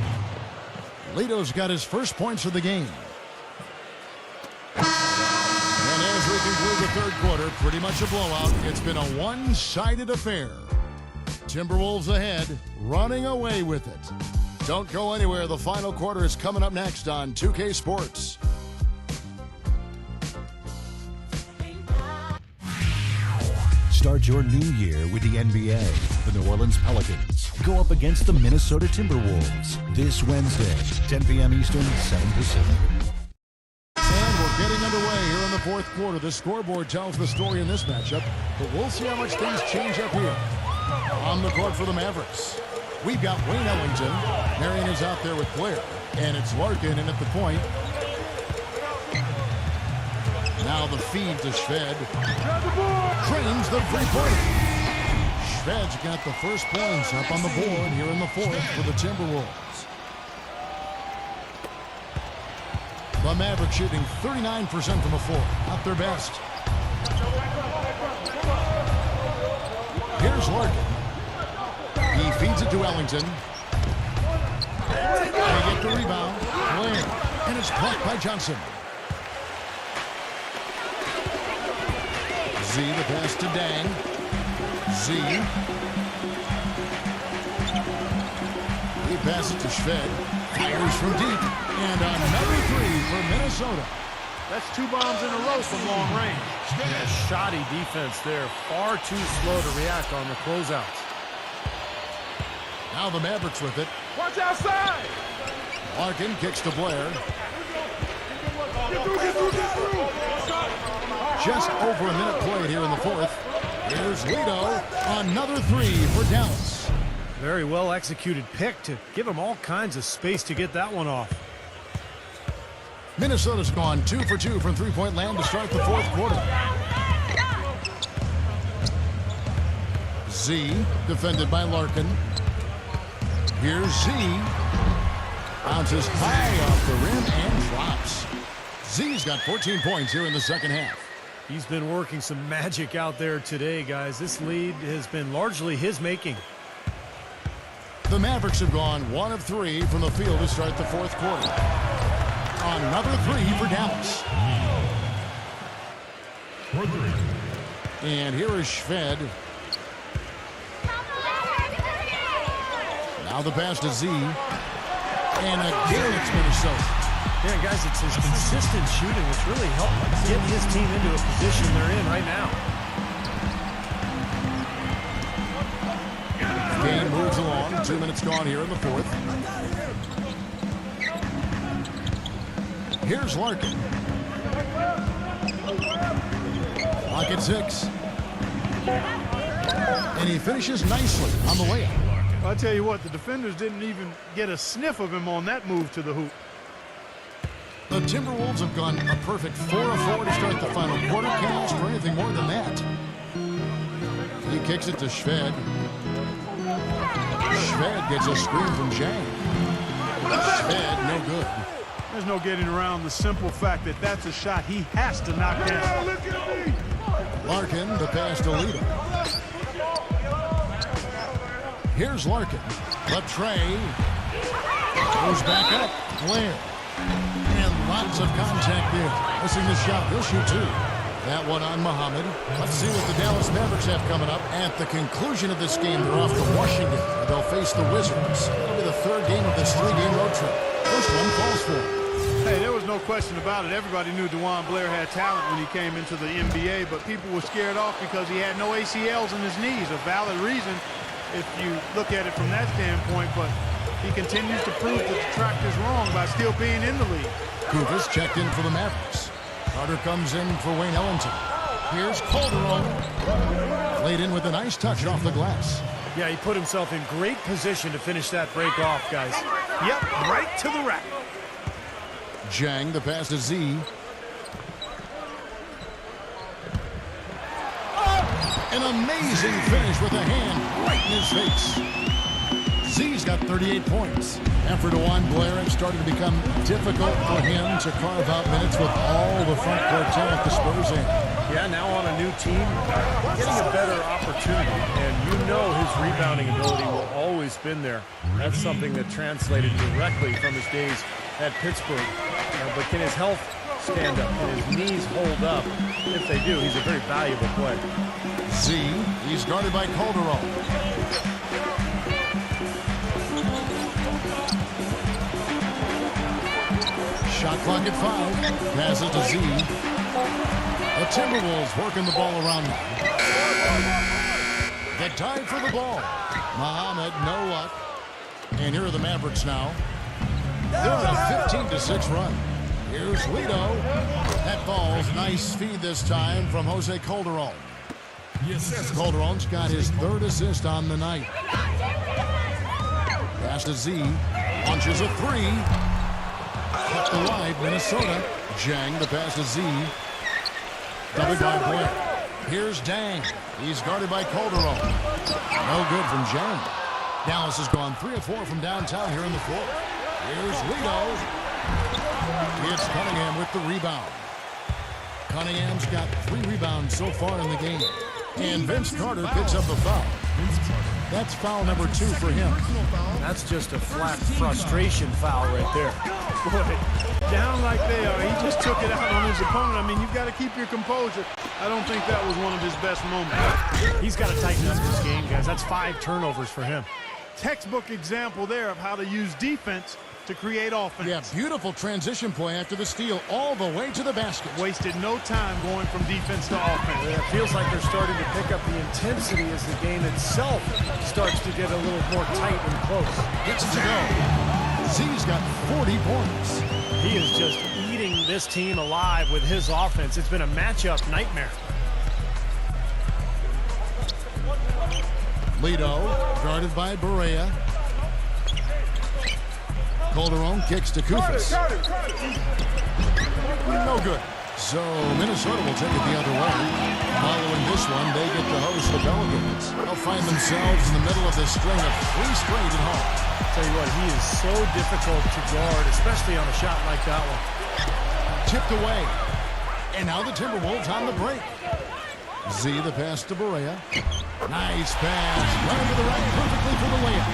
Lito's got his first points of the game. And as we conclude the third quarter, pretty much a blowout. It's been a one-sided affair. Timberwolves ahead, running away with it. Don't go anywhere. The final quarter is coming up next on 2K Sports. Start your new year with the NBA. The New Orleans Pelicans go up against the Minnesota Timberwolves this Wednesday, 10 p.m. Eastern, 7 Pacific. And we're getting underway here in the fourth quarter. The scoreboard tells the story in this matchup, but we'll see how much things change up here. On the court for the Mavericks, we've got Wayne Ellington. Marion is out there with Blair, and it's Larkin in at the point. Now the feed to Shved. Trains the three-pointer. Shved's got the first points up on the board here in the fourth for the Timberwolves. The Mavericks shooting 39% from the floor, not their best. Here's Larkin. He feeds it to Ellington. They get the rebound. Blair. And it's blocked by Johnson. Z, the pass to Dang. Z. He passes to Shved. Fires from deep. And another three for Minnesota. That's 2 bombs in a row from long range. Yeah, shoddy defense there. Far too slow to react on the closeouts. Now the Mavericks with it. Watch outside! Larkin kicks to Blair. Just over a minute played here in the fourth. Here's Lito. Another 3 for Dallas. Very well executed pick to give him all kinds of space to get that one off. Minnesota's gone 2 for 2 from three-point land to start the fourth quarter. Z, defended by Larkin. Here's Z. Bounces high off the rim and drops. Z's got 14 points here in the second half. He's been working some magic out there today, guys. This lead has been largely his making. The Mavericks have gone 1 of 3 from the field to start the fourth quarter. Another 3 for Dallas. And here is Shved. Now the pass to Z. And again it's Minnesota. Yeah, guys, it's his consistent shooting that's really helped get his team into a position they're in right now. Game moves along. 2 minutes gone here in the fourth. Here's Larkin. Lock at 6. And he finishes nicely on the layup. I'll tell you what, the defenders didn't even get a sniff of him on that move to the hoop. The Timberwolves have gone a perfect 4 of 4 to start the final quarter. Can't ask for anything more than that. He kicks it to Shved. Shved gets a screen from Jang. Shved, no good. There's no getting around the simple fact that that's a shot he has to knock down. Larkin, the pass to Lito. Here's Larkin. Latrey goes back up. Blair. And lots of contact there. Missing the shot. He'll shoot 2. That one on Muhammad. Let's see what the Dallas Mavericks have coming up. At the conclusion of this game, they're off to Washington. They'll face the Wizards. It'll be the 3rd game of this 3-game road trip. First one falls for him. Hey, there was no question about it. Everybody knew DeJuan Blair had talent when he came into the NBA, but people were scared off because he had no ACLs in his knees. A valid reason if you look at it from that standpoint, but he continues to prove the detractors wrong by still being in the league. Kufis checked in for the Mavericks. Carter comes in for Wayne Ellington. Here's Calderon. Laid in with a nice touch off the glass. Yeah, he put himself in great position to finish that break off, guys. Yep, right to the rack. Jang, the pass to Z. An amazing finish with a hand right in his face. Z's got 38 points. And for DeJuan Blair, it started to become difficult for him to carve out minutes with all the front court talent the Spurs in. Yeah, now on a new team, getting a better opportunity. And you know his rebounding ability will always been there. That's something that translated directly from his days at Pittsburgh. But can his health stand up? Can his knees hold up? If they do, he's a very valuable player. Z, he's guarded by Calderon. Shot clock at 5. Passes to Z. The Timberwolves working the ball around now. The tie for the ball. Muhammad, no luck. And here are the Mavericks now. They're on a 15-6 run. Here's Lito. That falls. Nice feed this time from Jose Calderon. Calderon's got his 3rd assist on the night. Pass to Z. Launches a 3. Kept alive, Minnesota. Jang, the pass to Z. Double by Blair. Here's Dang. He's guarded by Calderon. No good from Jang. Dallas has gone 3 of 4 from downtown here in the fourth. Here's Lito. It's Cunningham with the rebound. Cunningham's got 3 rebounds so far in the game. And Vince Carter picks up the foul. That's foul number 2 for him. That's just a flat frustration foul right there. Boy, down like they are, he just took it out on his opponent. I mean, you've got to keep your composure. I don't think that was one of his best moments. He's got to tighten up his game, guys. That's 5 turnovers for him. Textbook example there of how to use defense to create offense. Yeah, beautiful transition play after the steal all the way to the basket. Wasted no time going from defense to offense. Yeah, it feels like they're starting to pick up the intensity as the game itself starts to get a little more tight and close. Gets it to go. Z's got 40 points. He is just eating this team alive with his offense. It's been a matchup nightmare. Lido, guarded by Barea. Calderon kicks to Kufis. No good. So Minnesota will take it the other way. Following this one, they get to host the Pelicans. They'll find themselves in the middle of this string of 3 straight at home. Tell you what, he is so difficult to guard, especially on a shot like that one. Tipped away. And now the Timberwolves on the break. Z, the pass to Barea. Nice pass. Running to the right perfectly for the layup.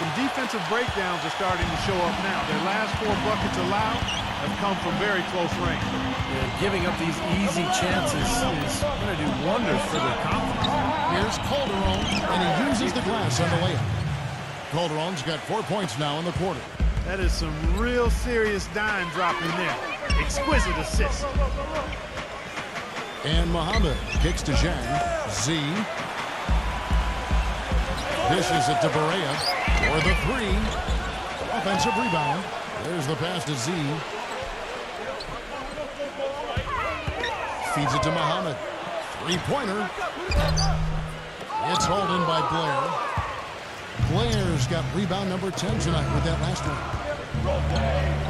Some defensive breakdowns are starting to show up now. Their last 4 buckets allowed have come from very close range. Yeah, giving up these easy chances is going to do wonders for their confidence. Here's Calderon, and he uses the glass on the layup. Calderon's got 4 points now in the quarter. That is some real serious dime dropping there. Exquisite assist. And Muhammad kicks to Zhang. Z. Dishes it to Barea for the 3. Offensive rebound. There's the pass to Z. Feeds it to Muhammad. 3-pointer. It's hauled in by Blair. Blair's got rebound number 10 tonight with that last one.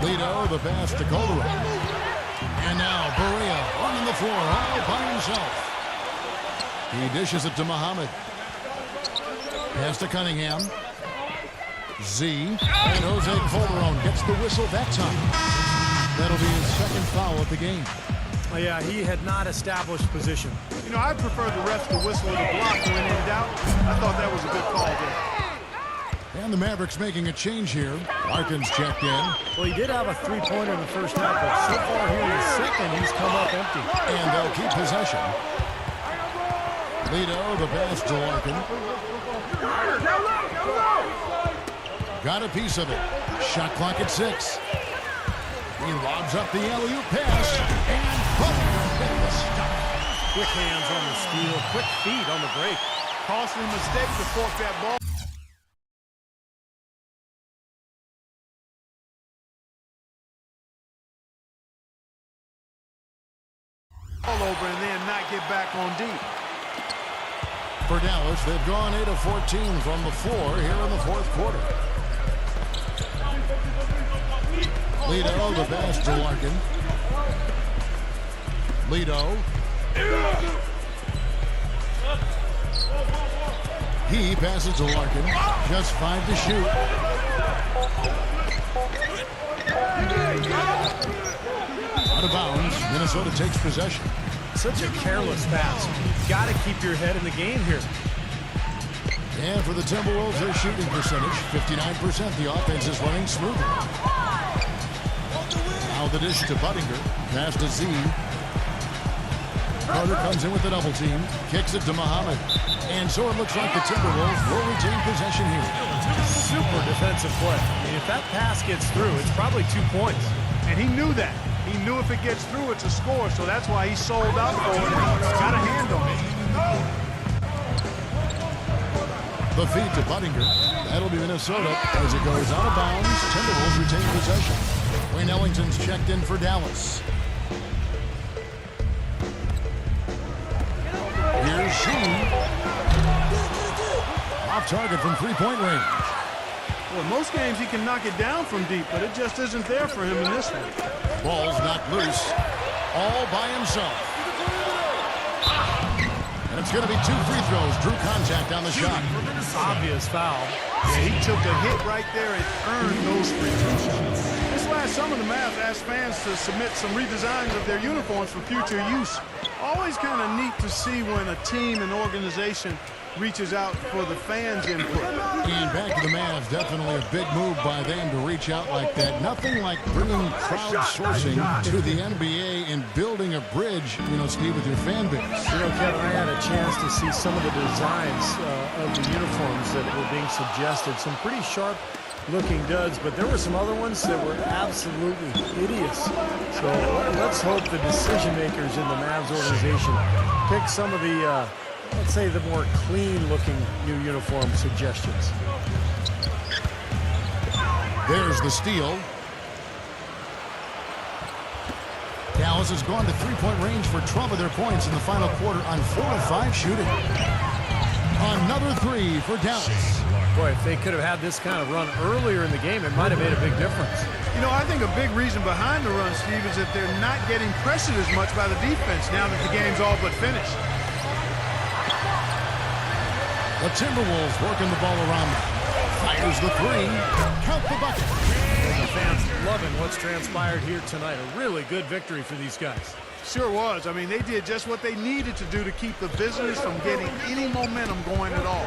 Lido, the pass to Calderon. And now Barea on the floor all by himself. He dishes it to Muhammad. Pass to Cunningham. Z. And Jose Calderon gets the whistle that time. That'll be his 2nd foul of the game. Oh, yeah, he had not established position. You know, I prefer the refs to whistle the block when in doubt. I thought that was a good call there. And the Mavericks making a change here. Larkin's checked in. Well, he did have a 3-pointer in the first half, but so far here in the second, he's come up empty. And they'll keep possession. Lido, the pass to Larkin. Got a piece of it. Shot clock at 6. He lobs up the alley-oop pass. And Butler getting the stop. Quick hands on the steal, quick feet on the break. Costly mistake to fork that ball. Over and then not get back on deep. For Dallas, they've gone 8 of 14 from the floor here in the 4th quarter. Lido, the pass to Larkin. Lido. He passes to Larkin. Just 5 to shoot. Out of bounds. Minnesota takes possession. Such a careless pass. You've got to keep your head in the game here. And for the Timberwolves, their shooting percentage, 59%. The offense is running smoothly. Now the dish to Buttinger. Pass to Z. Carter comes in with the double team. Kicks it to Muhammad. And so it looks like the Timberwolves will retain possession here. Super defensive play. I mean, if that pass gets through, it's probably 2 points. And he knew that. He knew if it gets through, it's a score, so that's why he sold out for it. Got a hand on it. The feed to Buttinger. That'll be Minnesota as it goes out of bounds. Timberwolves retain possession. Wayne Ellington's checked in for Dallas. Here's Sheen. Off target from 3-point range. Well, most games he can knock it down from deep, but it just isn't there for him in this one. Ball's knocked loose. All by himself. And it's going to be 2 free throws. Drew contact on the shot. Obvious foul. Yeah, he took a hit right there and earned those free throws. This last summer, the Mavs asked fans to submit some redesigns of their uniforms for future use. Always kind of neat to see when a team and organization reaches out for the fans' input. And back to the Mavs, definitely a big move by them to reach out like that. Nothing like bringing crowdsourcing to the NBA and building a bridge, Steve, with your fan base. Kevin, I had a chance to see some of the designs of the uniforms that were being suggested. Some pretty sharp-looking duds, but there were some other ones that were absolutely hideous. So let's hope the decision-makers in the Mavs organization pick some of the let's say the more clean-looking new uniform suggestions. There's the steal. Dallas has gone to three-point range for 12 of their points in the final quarter on 4 of 5 shooting. Another three for Dallas. Boy, if they could have had this kind of run earlier in the game, it might have made a big difference. I think a big reason behind the run, Steve, is that they're not getting pressured as much by the defense now that the game's all but finished. The Timberwolves working the ball around them. Fires the three. Count the bucket. And the fans loving what's transpired here tonight. A really good victory for these guys. Sure was. I mean, they did just what they needed to do to keep the visitors from getting any momentum going at all.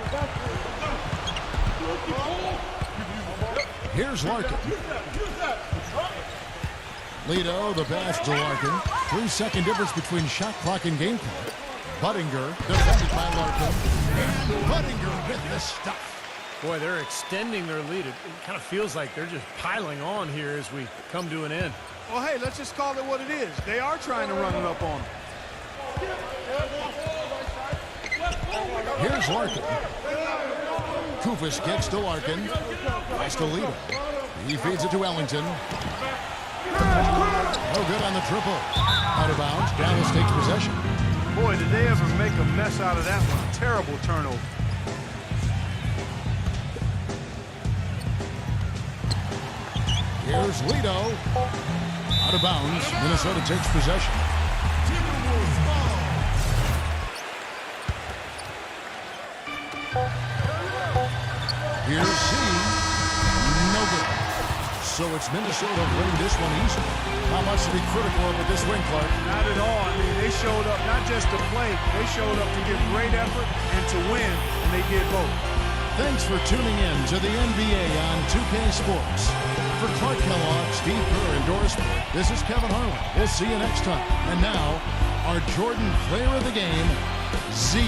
Here's Larkin. Lido, the pass to Larkin. 3-second difference between shot clock and game clock. Buttinger, defended by Larkin. And Buttinger with the stuff. Boy, they're extending their lead. It kind of feels like they're just piling on here as we come to an end. Well, hey, let's just call it what it is. They are trying to run it up on them. Here's Larkin. Kufis kicks to Larkin. Pass to Lido. He feeds it to Ellington. No good on the triple. Out of bounds. Dallas takes possession. Boy, did they ever make a mess out of that one. Terrible turnover. Here's Lido. Out of bounds. Minnesota takes possession. Here's C. No good. So it's Minnesota winning this one easily. How much to be critical of with this win, Clark? Not at all. I mean, they showed up not just to play. They showed up to give great effort and to win, and they did both. Thanks for tuning in to the NBA on 2K Sports. For Clark Kellogg, Steve Kerr, and Doris Sport, this is Kevin Harlan. We'll see you next time. And now, our Jordan Player of the Game, Z.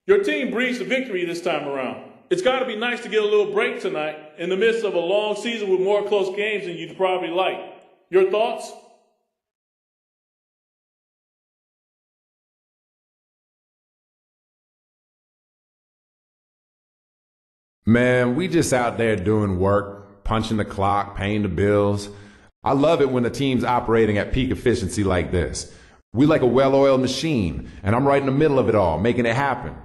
Your team breezed a victory this time around. It's got to be nice to get a little break tonight in the midst of a long season with more close games than you'd probably like. Your thoughts? Man, we just out there doing work, punching the clock, paying the bills. I love it when the team's operating at peak efficiency like this. We like a well-oiled machine, and I'm right in the middle of it all, making it happen.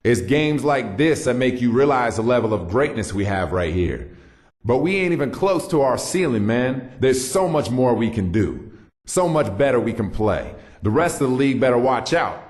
It's games like this that make you realize the level of greatness we have right here. But we ain't even close to our ceiling, man. There's so much more we can do. So much better we can play. The rest of the league better watch out.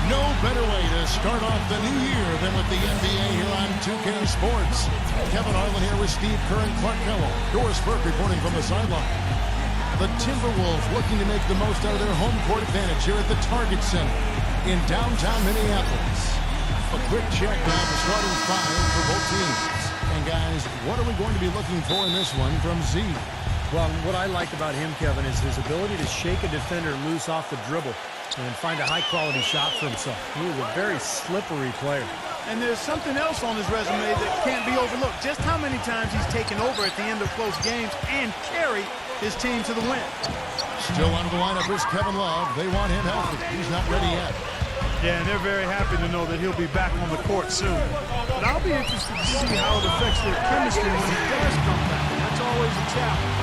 No better way to start off the new year than with the NBA here on 2K Sports. Kevin Harlan here with Steve Kerr and Clark Kellogg. Doris Burke reporting from the sideline. The Timberwolves looking to make the most out of their home court advantage here at the Target Center in downtown Minneapolis. A quick check now the starting five for both teams. And guys, what are we going to be looking for in this one from Z? Well, what I like about him, Kevin, is his ability to shake a defender loose off the dribble and find a high-quality shot for himself. He is a very slippery player. And there's something else on his resume that can't be overlooked. Just how many times he's taken over at the end of close games and carried his team to the win. Still out of the lineup is Kevin Love. They want him healthy. He's not ready yet. Yeah, and they're very happy to know that he'll be back on the court soon. But I'll be interested to see how it affects their chemistry when he does come back. That's always a challenge.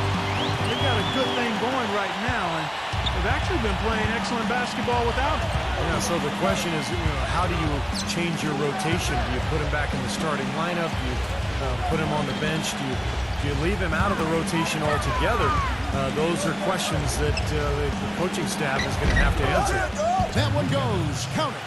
They've got a good thing going right now, and they've actually been playing excellent basketball without him. Yeah, so the question is, how do you change your rotation? Do you put him back in the starting lineup? Do you put him on the bench? Do you leave him out of the rotation altogether? Those are questions that the coaching staff is going to have to answer. That one goes. Count it.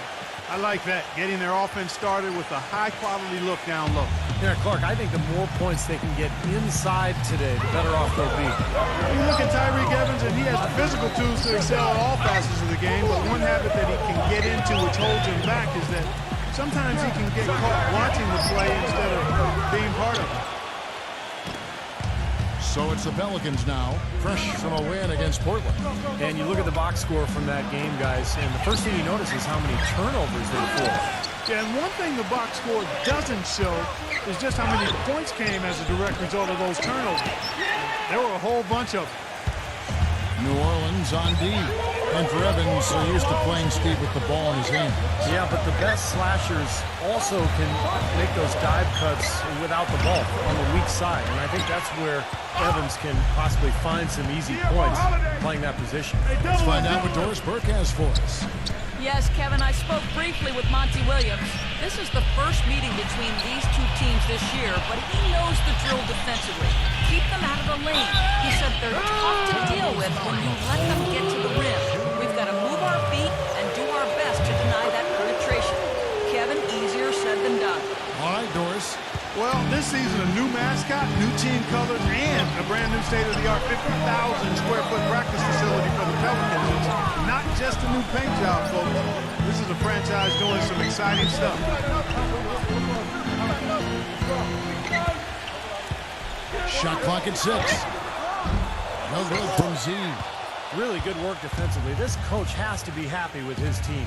I like that, getting their offense started with a high-quality look down low. Yeah, Clark, I think the more points they can get inside today, the better off they'll be. You look at Tyreke Evans, and he has the physical tools to excel at all facets of the game, but one habit that he can get into which holds him back is that sometimes he can get caught watching the play instead of being part of it. So it's the Pelicans now, fresh from a win against Portland. And you look at the box score from that game, guys, and the first thing you notice is how many turnovers they forced. Yeah, and one thing the box score doesn't show is just how many points came as a direct result of those turnovers. There were a whole bunch of them. New Orleans on D. And for Evans, so used to playing Steve with the ball in his hand. Yeah, but the best slashers also can make those dive cuts without the ball on the weak side. And I think that's where Evans can possibly find some easy points playing that position. Let's find out what Doris Burke has for us. Yes, Kevin, I spoke briefly with Monty Williams. This is the first meeting between these two teams this year, but he knows the drill defensively. Keep them out of the lane. He said they're tough to deal with when you let them get to the rim. We've got to move our feet and do our best to deny that penetration. Kevin, easier said than done. All right, Doris. Well, this season, a new mascot, new team colors, and a brand new state-of-the-art 50,000-square-foot practice facility for the Pelicans. It's not just a new paint job, folks. This is a franchise doing some exciting stuff. Shot clock at 6. No good from Z. Really good work defensively. This coach has to be happy with his team.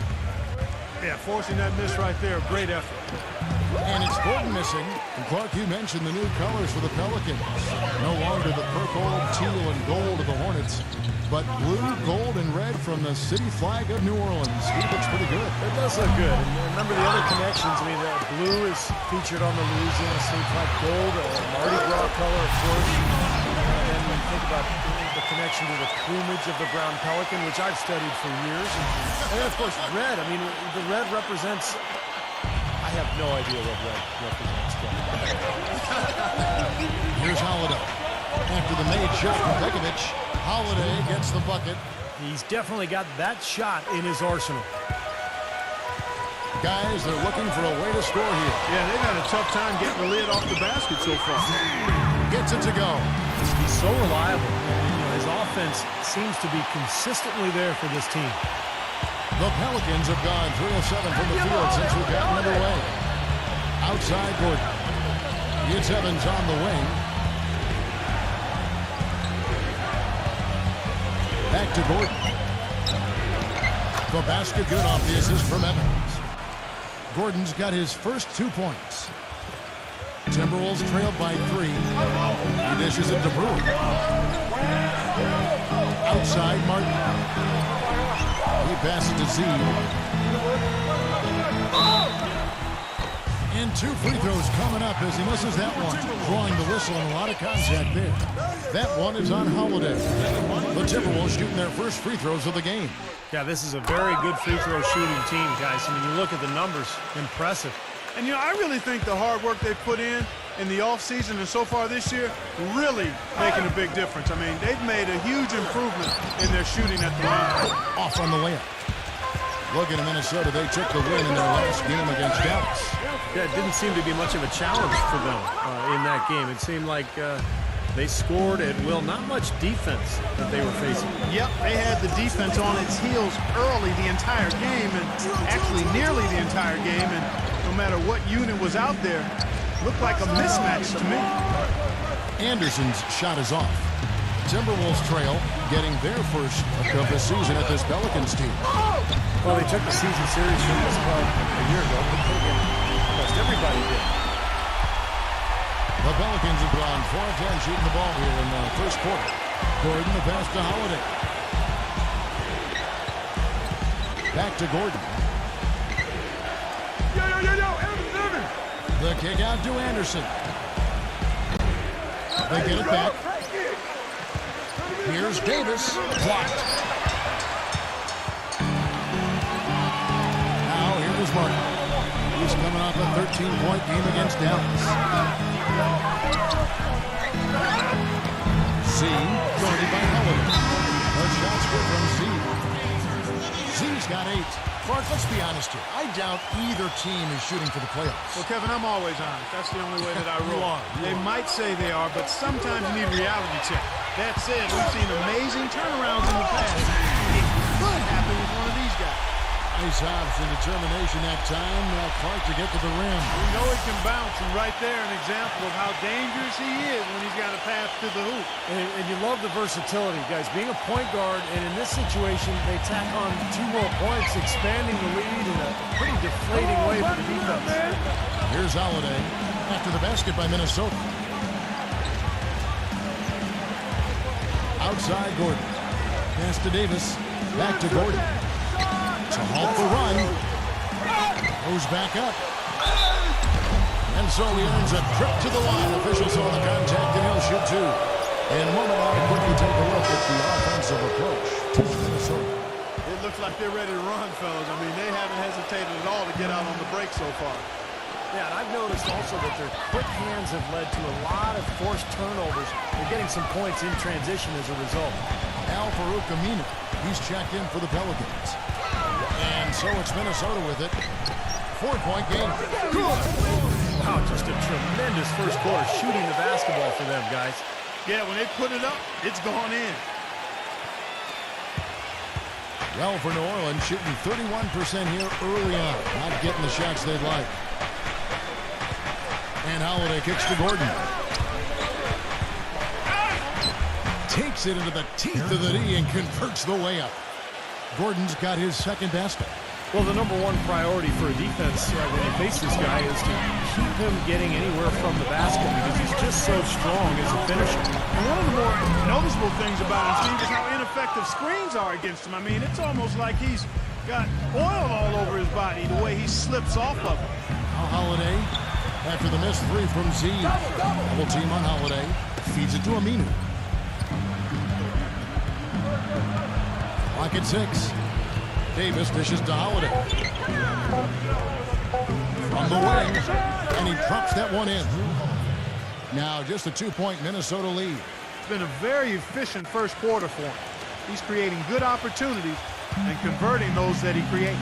Yeah, forcing that miss right there, great effort. And it's Gordon missing. And Clark, you mentioned the new colors for the Pelicans. No longer the purple, teal, and gold of the Hornets, but blue, gold, and red from the city flag of New Orleans. He looks pretty good. It does look good. And remember the other connections. I mean, the blue is featured on the Louisiana State flag. Gold, Mardi Gras color, of course. And then think about the connection to the plumage of the brown pelican, which I've studied for years. And then, of course, red. I mean, the red represents... I have no idea what red represents. Here's Holiday. After the made shot from Begovic, Holiday gets the bucket. He's definitely got that shot in his arsenal. Guys, they're looking for a way to score here. Yeah, they've had a tough time getting the lid off the basket so far. Gets it to go. He's so reliable. His offense seems to be consistently there for this team. The Pelicans have gone 3 of 7 from the field since we've gotten underway. Outside Gordon. It's Evans on the wing. Back to Gordon. The basket good off the assist from Evans. Gordon's got his first 2 points. Timberwolves trailed by 3. He dishes it to Brewer. Outside Martin. He passes to Z. And 2 free throws coming up as he misses that one. Drawing the whistle and a lot of contact there. That one is on Holiday. The Timberwolves shooting their first free throws of the game. Yeah, this is a very good free throw shooting team, guys. I mean, you look at the numbers, impressive. And, I really think the hard work they put in the offseason and so far this year, really making a big difference. I mean, they've made a huge improvement in their shooting at the line. Off on the layup. Looking at Minnesota, they took the win in their last game against Dallas. Yeah, it didn't seem to be much of a challenge for them in that game. It seemed like they scored at will. Not much defense that they were facing. Yep, they had the defense on its heels early the entire game, and actually nearly the entire game, and no matter what unit was out there, looked like a mismatch to me. Anderson's shot is off. Timberwolves trail, getting their first of the season at this Pelicans team. Well, they took the season series from this club a year ago, but almost everybody did. The Pelicans have gone 4 of 10 shooting the ball here in the first quarter. Gordon, the pass to Holiday. Back to Gordon. The kick out to Anderson. They get it back. Here's Davis. Blocked. Now here's Martin. He's coming off a 13-point game against Dallas. Z guarded by Holiday. A shot's good from Z. Z's got 8. Clark, let's be honest here. I doubt either team is shooting for the playoffs. Well, Kevin, I'm always honest. That's the only way that I roll. They might say they are, but sometimes you need a reality check. That said, we've seen amazing turnarounds in the past. It could happen with one of these guys. Nice hops and determination that time. Clark to get to the rim. We know he can bounce, and right there an example of how dangerous he is when he's got a pass to the hoop. And you love the versatility, guys. Being a point guard, and in this situation, they tack on 2 more points, expanding the lead in a pretty deflating way for the defense. Here's Holiday after the basket by Minnesota. Outside Gordon. Pass to Davis. Back to Gordon. To halt the run. Goes back up. And so he earns a trip to the line. Officials on the contact, and he'll shoot 2. In a moment, I'll quickly take a look at the offensive approach to Minnesota. It looks like they're ready to run, fellas. I mean, they haven't hesitated at all to get out on the break so far. Yeah, and I've noticed also that their quick hands have led to a lot of forced turnovers. They're getting some points in transition as a result. Al-Farouq Aminu, he's checked in for the Pelicans. And so it's Minnesota with it. 4-point game. Good. Wow, just a tremendous first quarter shooting the basketball for them, guys. Yeah, when they put it up, it's gone in. Well, for New Orleans, shooting 31% here early on. Not getting the shots they'd like. And Holiday kicks to Gordon. Takes it into the teeth of the knee and converts the layup. Gordon's got his second basket. Well, the number one priority for a defense when you face this guy is to keep him getting anywhere from the basket because he's just so strong as a finisher. And one of the more noticeable things about him, Steve, is how ineffective screens are against him. I mean, it's almost like he's got oil all over his body, the way he slips off of it. Now Holiday, after the missed 3 from Z. Double team on Holiday. Feeds it to Aminu. Clock at 6. Davis dishes to Holiday. From the wing, and he drops that one in. Now just a 2-point Minnesota lead. It's been a very efficient first quarter for him. He's creating good opportunities and converting those that he creates.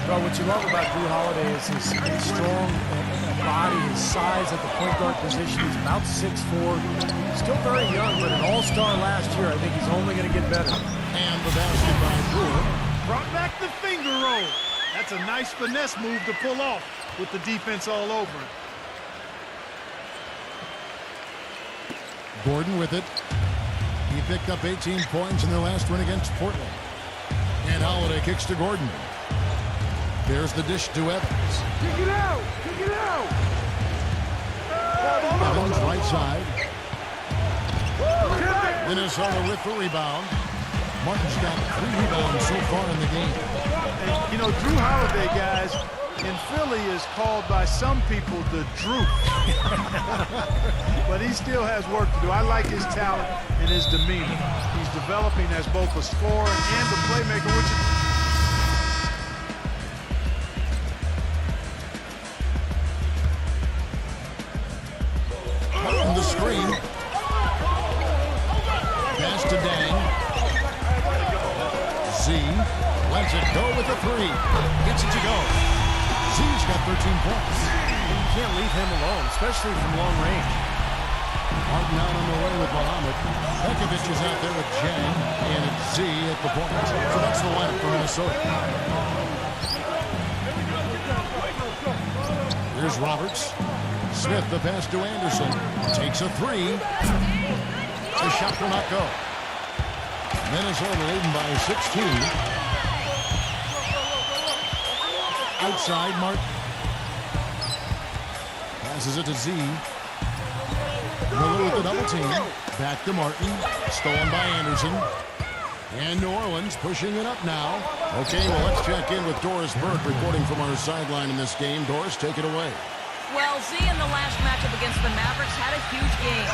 Well, what you love about Drew Holiday is his strong body, his size at the point guard position. He's about 6'4". Still very young, but an all-star last year. I think he's only going to get better. And the basket by Brewer. Brought back the finger roll. That's a nice finesse move to pull off with the defense all over him. Gordon with it. He picked up 18 points in their last win against Portland. And Holiday kicks to Gordon. There's the dish to Evans. Kick it out! Kick it out! Evans right side. Minnesota with the rebound. Martin's got 3 rebounds so far in the game. And, you know, Drew Holiday, guys, in Philly is called by some people the Drew. But he still has work to do. I like his talent and his demeanor. He's developing as both a scorer and a playmaker, which the screen. Pass to Dang. Z Lets it go with a three. Gets it to go. Z's got 13 points. You can't leave him alone, especially from long range. Martin out on the way with Muhammad. Pekovic is out there with Jang, and it's Z at the point. So that's the lineup for Minnesota. Here's Roberts. Smith, the pass to Anderson. Takes a three. The shot will not go. Minnesota leading by 16. Outside, Martin. Passes it to Z. Miller with the double team. Back to Martin. Stolen by Anderson. And New Orleans pushing it up now. Okay, well, let's check in with Doris Burke reporting from our sideline in this game. Doris, take it away. Well, Z in the last matchup against the Mavericks had a huge game.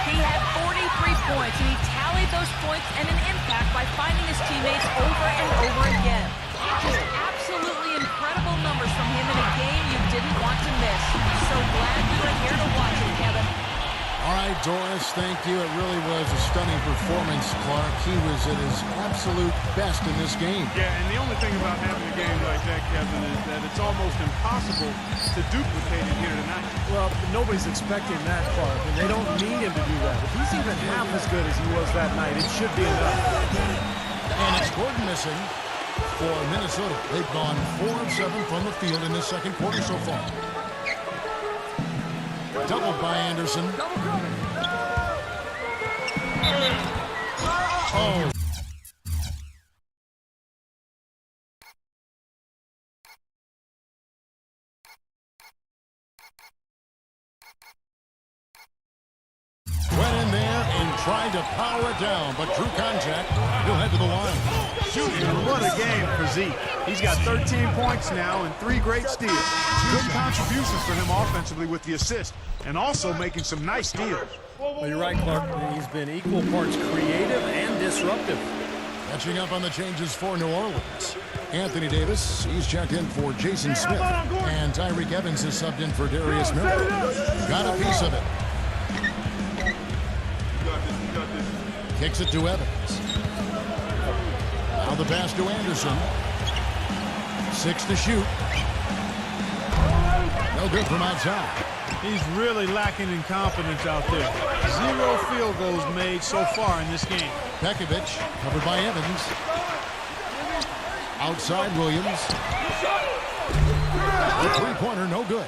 He had 43 points, and he tallied those points and an impact by finding his teammates over and over again. Just absolutely incredible numbers from him in a game you didn't want to miss. So glad you were here to watch it, Kevin. All right, Doris, thank you. It really was a stunning performance, Clark. He was at his absolute best in this game. Yeah, and the only thing about having a game like that, Kevin, is that it's almost impossible to duplicate it here tonight. Well, nobody's expecting that, Clark, and they don't need him to do that. If he's even half as good as he was that night, it should be enough. And it's Gordon missing for Minnesota. They've gone 4 of 7 from the field in this second quarter so far. Doubled by Anderson. Oh. Went in there and tried to power it down, but drew contact. He'll head to the line. And what a game for Zeke. He's got 13 points now and 3 great steals. Good contributions for him offensively with the assist and also making some nice steals. Well, you're right, Clark. He's been equal parts creative and disruptive. Catching up on the changes for New Orleans. Anthony Davis, he's checked in for Jason Smith. And Tyreek Evans is subbed in for Darius Miller. Got a piece of it. Kicks it to Evans. Now the pass to Anderson. 6 to shoot. No good from outside. He's really lacking in confidence out there. 0 field goals made so far in this game. Pekovic covered by Evans. Outside Williams. The three-pointer, no good.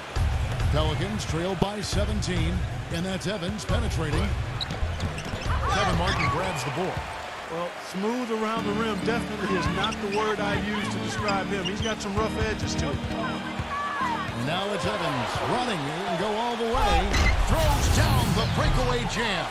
Pelicans trail by 17, and that's Evans penetrating. Kevin Martin grabs the ball. Well, smooth around the rim definitely is not the word I use to describe him. He's got some rough edges to him. Now it's Evans running. He can go all the way. Throws down the breakaway jam.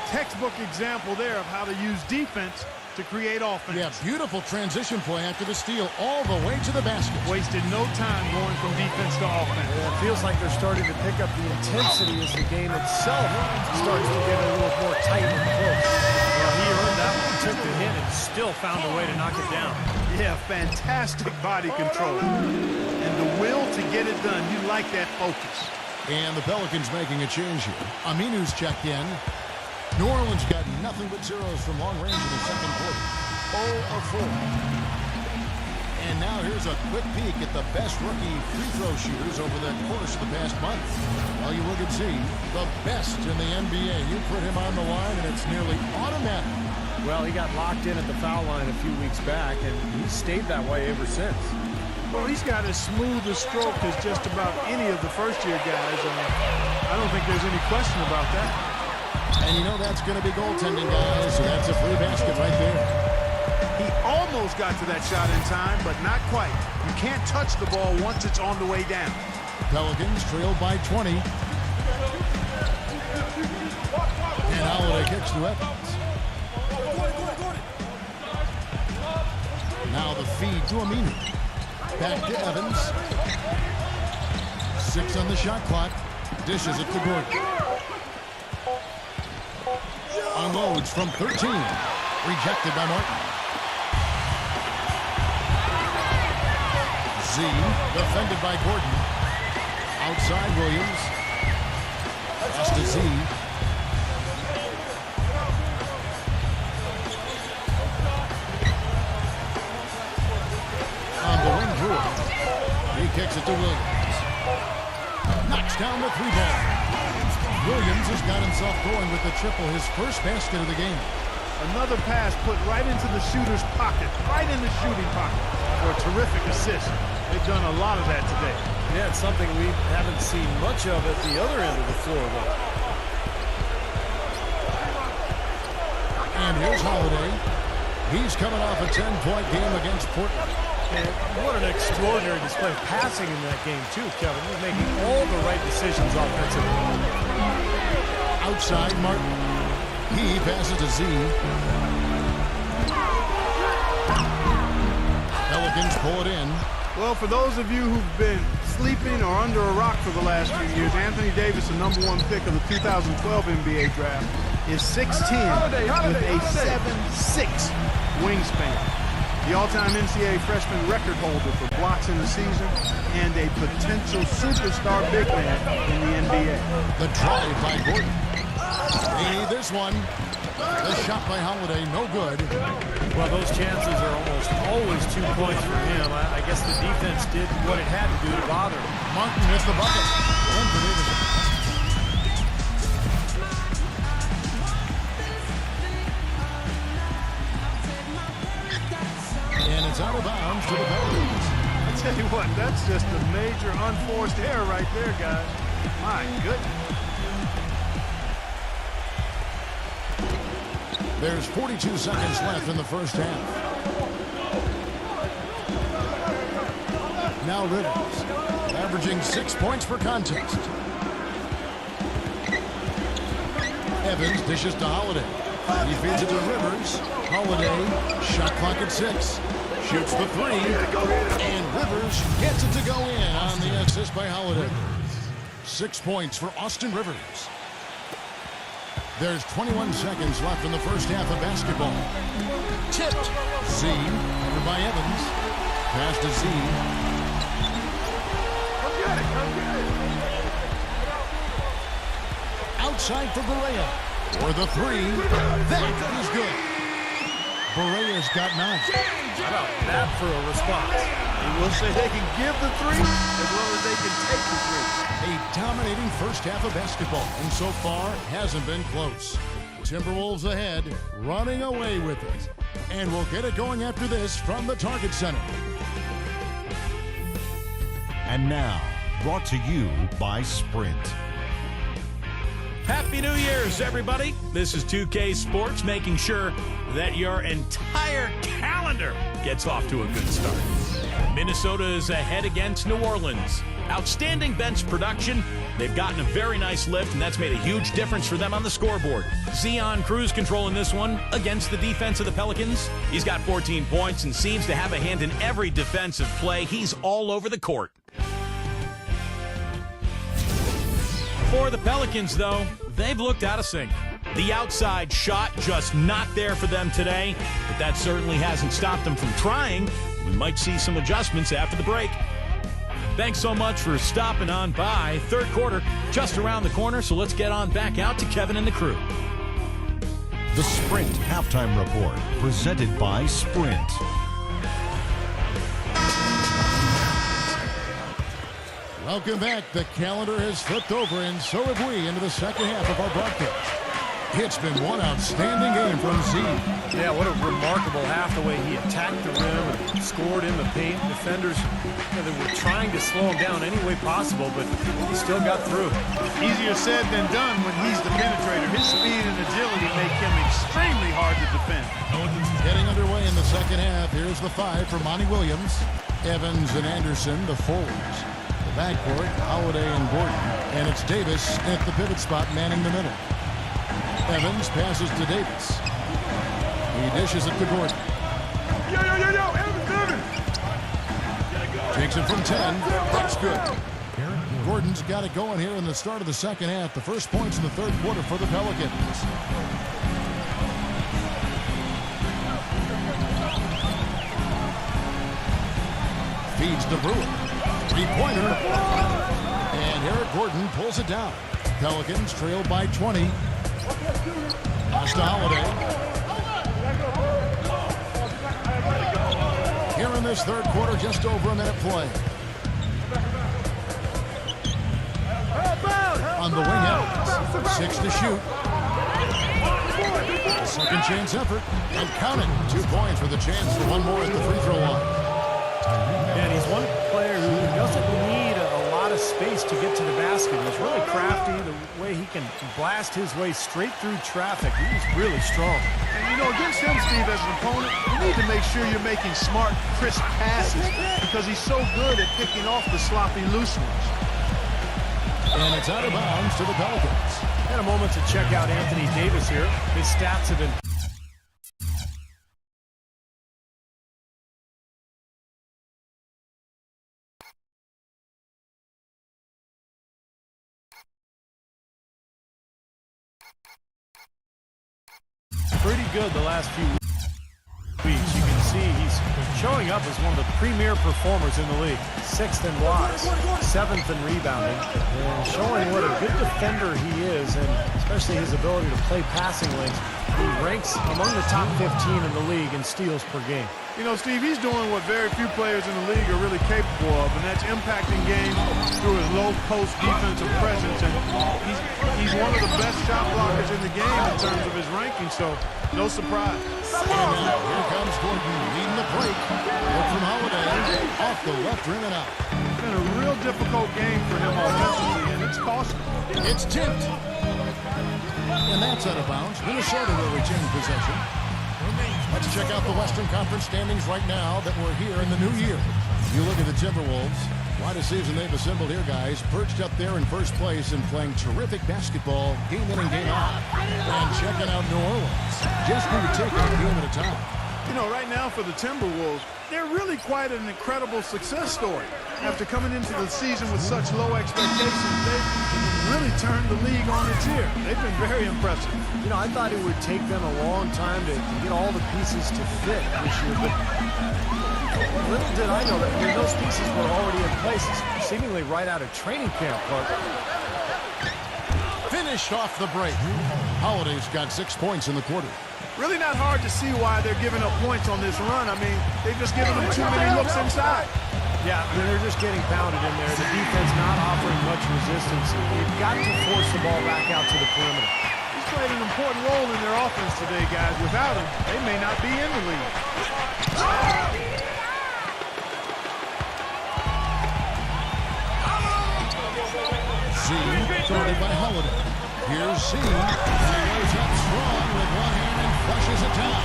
Textbook example there of how to use defense to create offense. Yeah, beautiful transition play after the steal all the way to the basket. Wasted no time going from defense to offense. Yeah, it feels like they're starting to pick up the intensity as the game itself starts to get a little more tight and close. Well, he earned that one. Took the hit and still found a way to knock it down. Yeah, fantastic body control. And the will to get it done. You like that focus. And the Pelicans making a change here. Aminu's checked in. New Orleans got nothing but zeros from long range in the second quarter. 0 of 4. And now here's a quick peek at the best rookie free throw shooters over the course of the past month. Well, you look at Z, the best in the NBA. You put him on the line, and it's nearly automatic. Well, he got locked in at the foul line a few weeks back, and he's stayed that way ever since. Well, he's got as smooth a stroke as just about any of the first-year guys. I don't think there's any question about that. And you know that's going to be goaltending, guys, so that's a free basket right there. He almost got to that shot in time, but not quite. You can't touch the ball once it's on the way down. Pelicans trail by 20. And Holiday kicks to Evans. Now the feed to Aminu. Back to Evans. 6 on the shot clock. Dishes it to Gordon. Unloads from 13. Rejected by Martin. Z defended by Gordon. Outside Williams. Pass to Z. to Williams. Knocks down the 3-ball. Williams has got himself going with the triple, his first basket of the game. Another pass put right into the shooter's pocket, right in the shooting pocket for a terrific assist. They've done a lot of that today. Yeah, it's something we haven't seen much of at the other end of the floor, though. And here's Holiday. He's coming off a 10-point game against Portland. And what an extraordinary display of passing in that game, too, Kevin. He's making all the right decisions offensively. Outside, Martin. He passes to Z. Pelicans pull it in. Well, for those of you who've been sleeping or under a rock for the last few years, Anthony Davis, the #1 pick of the 2012 NBA draft, is 6'10" with a 7'6" wingspan. The all-time NCAA freshman record holder for blocks in the season and a potential superstar big man in the NBA. The drive by Gordon. They need this one. The shot by Holiday, no good. Well, those chances are almost always 2 points for him. I guess the defense did what it had to do to bother him. Martin missed the bucket. One for Davis. And it's out of bounds to the Pelicans. I tell you what, that's just a major unforced error right there, guys. My goodness. There's 42 seconds left in the first half. Now Rivers, averaging 6 points per contest. Evans dishes to Holiday. He feeds it to Rivers. Holiday, shot clock at 6. Shoots the 3. And Rivers gets it to go in on the assist by Holiday. 6 points for Austin Rivers. There's 21 seconds left in the first half of basketball. Tipped. Z, covered by Evans. Pass to Z. Outside for Barea. For the 3. That is good. Barea's got 9. How about that for a response? He will say they can give the 3 as well as they can take the 3. A dominating first half of basketball, and so far hasn't been close. Timberwolves ahead, running away with it. And we'll get it going after this from the Target Center. And now, brought to you by Sprint. Happy New Year's, everybody. This is 2K Sports, making sure that your entire calendar gets off to a good start. Minnesota is ahead against New Orleans. Outstanding bench production. They've gotten a very nice lift, and that's made a huge difference for them on the scoreboard. Zion cruise control in this one against the defense of the Pelicans. He's got 14 points and seems to have a hand in every defensive play. He's all over the court. For the Pelicans, though, they've looked out of sync. The outside shot just not there for them today, but that certainly hasn't stopped them from trying. We might see some adjustments after the break. Thanks so much for stopping on by. Third quarter just around the corner, so let's get on back out to Kevin and the crew. The Sprint Halftime Report, presented by Sprint. Welcome back. The calendar has flipped over, and so have we, into the second half of our broadcast. It's been one outstanding game from Z. Yeah, what a remarkable half, the way he attacked the rim and scored in the paint. Defenders, they were trying to slow him down any way possible, but he still got through. Easier said than done when he's the penetrator. His speed and agility make him extremely hard to defend. Getting underway in the second half. Here's the 5 for Monty Williams. Evans and Anderson, the forwards. The backcourt, Holiday and Gordon. And it's Davis at the pivot spot, manning the middle. Evans passes to Davis. He dishes it to Gordon. Evans! Takes it from 10. That's good. Gordon's got it going here in the start of the second half. The first points in the third quarter for the Pelicans. Feeds to Brewer. Three-pointer. And Eric Gordon pulls it down. Pelicans trailed by 20. Pass to Holiday. Here in this third quarter, just over a minute play. On the wing out. 6 to shoot. Second chance effort. And count it. 2 points with a chance for one more at the free throw line. And he's one player who doesn't need a lot of space to get to the basket. He's really crafty. The way he can blast his way straight through traffic. He's really strong. And you know, against him, Steve, as an opponent, you need to make sure you're making smart, crisp passes because he's so good at picking off the sloppy, loose ones. And it's out of bounds to the Pelicans. Had a moment to check out Anthony Davis here. His stats have been pretty good the last few weeks. You can see he's showing up as one of the premier performers in the league. 6th in blocks, 7th in rebounding, and showing what a good defender he is, and especially his ability to play passing lanes. He ranks among the top 15 in the league in steals per game. You know, Steve, he's doing what very few players in the league are really capable of, and that's impacting games through his low-post defensive presence. And he's one of the best shot blockers in the game in terms of his ranking, so no surprise. And now here comes Gordon leading the break. Look from Holiday off the left rim and out. It's been a real difficult game for him offensively, and it's costly. It's tipped. And that's out of bounds. Minnesota will retain possession. Let's check out the Western Conference standings right now that we're here in the new year. You look at the Timberwolves. Quite a season they've assembled here, guys. Perched up there in first place and playing terrific basketball game in and game out. And checking out New Orleans. Just need to take it a game at a time. You know, right now for the Timberwolves, they're really quite an incredible success story. After coming into the season with such low expectations, they've really turned the league on its ear. They've been very impressive. You know, I thought it would take them a long time to get all the pieces to fit this year, but little did I know that those pieces were already in place, seemingly right out of training camp. But finished off the break. Holiday's got 6 points in the quarter. Really not hard to see why they're giving up points on this run. I mean, they've just given them too many looks inside. Yeah, I mean, they're just getting pounded in there. The defense not offering much resistance. You've got to force the ball back out to the perimeter. He's played an important role in their offense today, guys. Without him, they may not be in the league. Z guarded by Holiday. Here's Z. He goes up strong with one hand and flushes it down.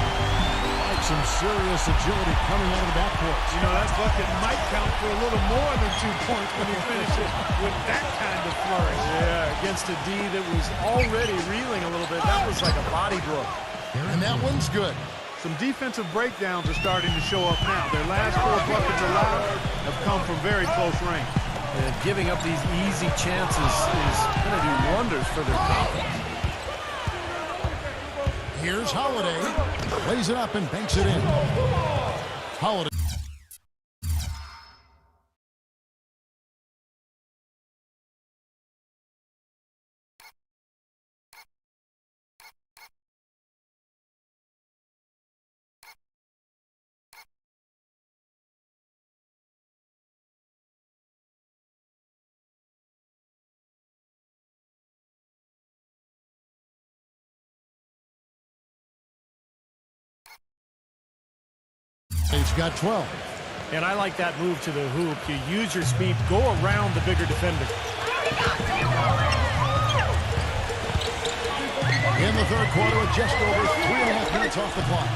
Like some serious agility coming out of the backcourt. You know, that bucket might count for a little more than 2 points when he finishes with that kind of flourish. Yeah, against a D that was already reeling a little bit. That was like a body blow. And that one's good. Some defensive breakdowns are starting to show up now. Their last 4 buckets allowed have come from very close range. And giving up these easy chances is going to do wonders for their confidence. Here's Holiday. Lays it up and banks it in. Holiday. He's got 12. And I like that move to the hoop. You use your speed, go around the bigger defender. In the third quarter, with just over 3.5 minutes off the clock.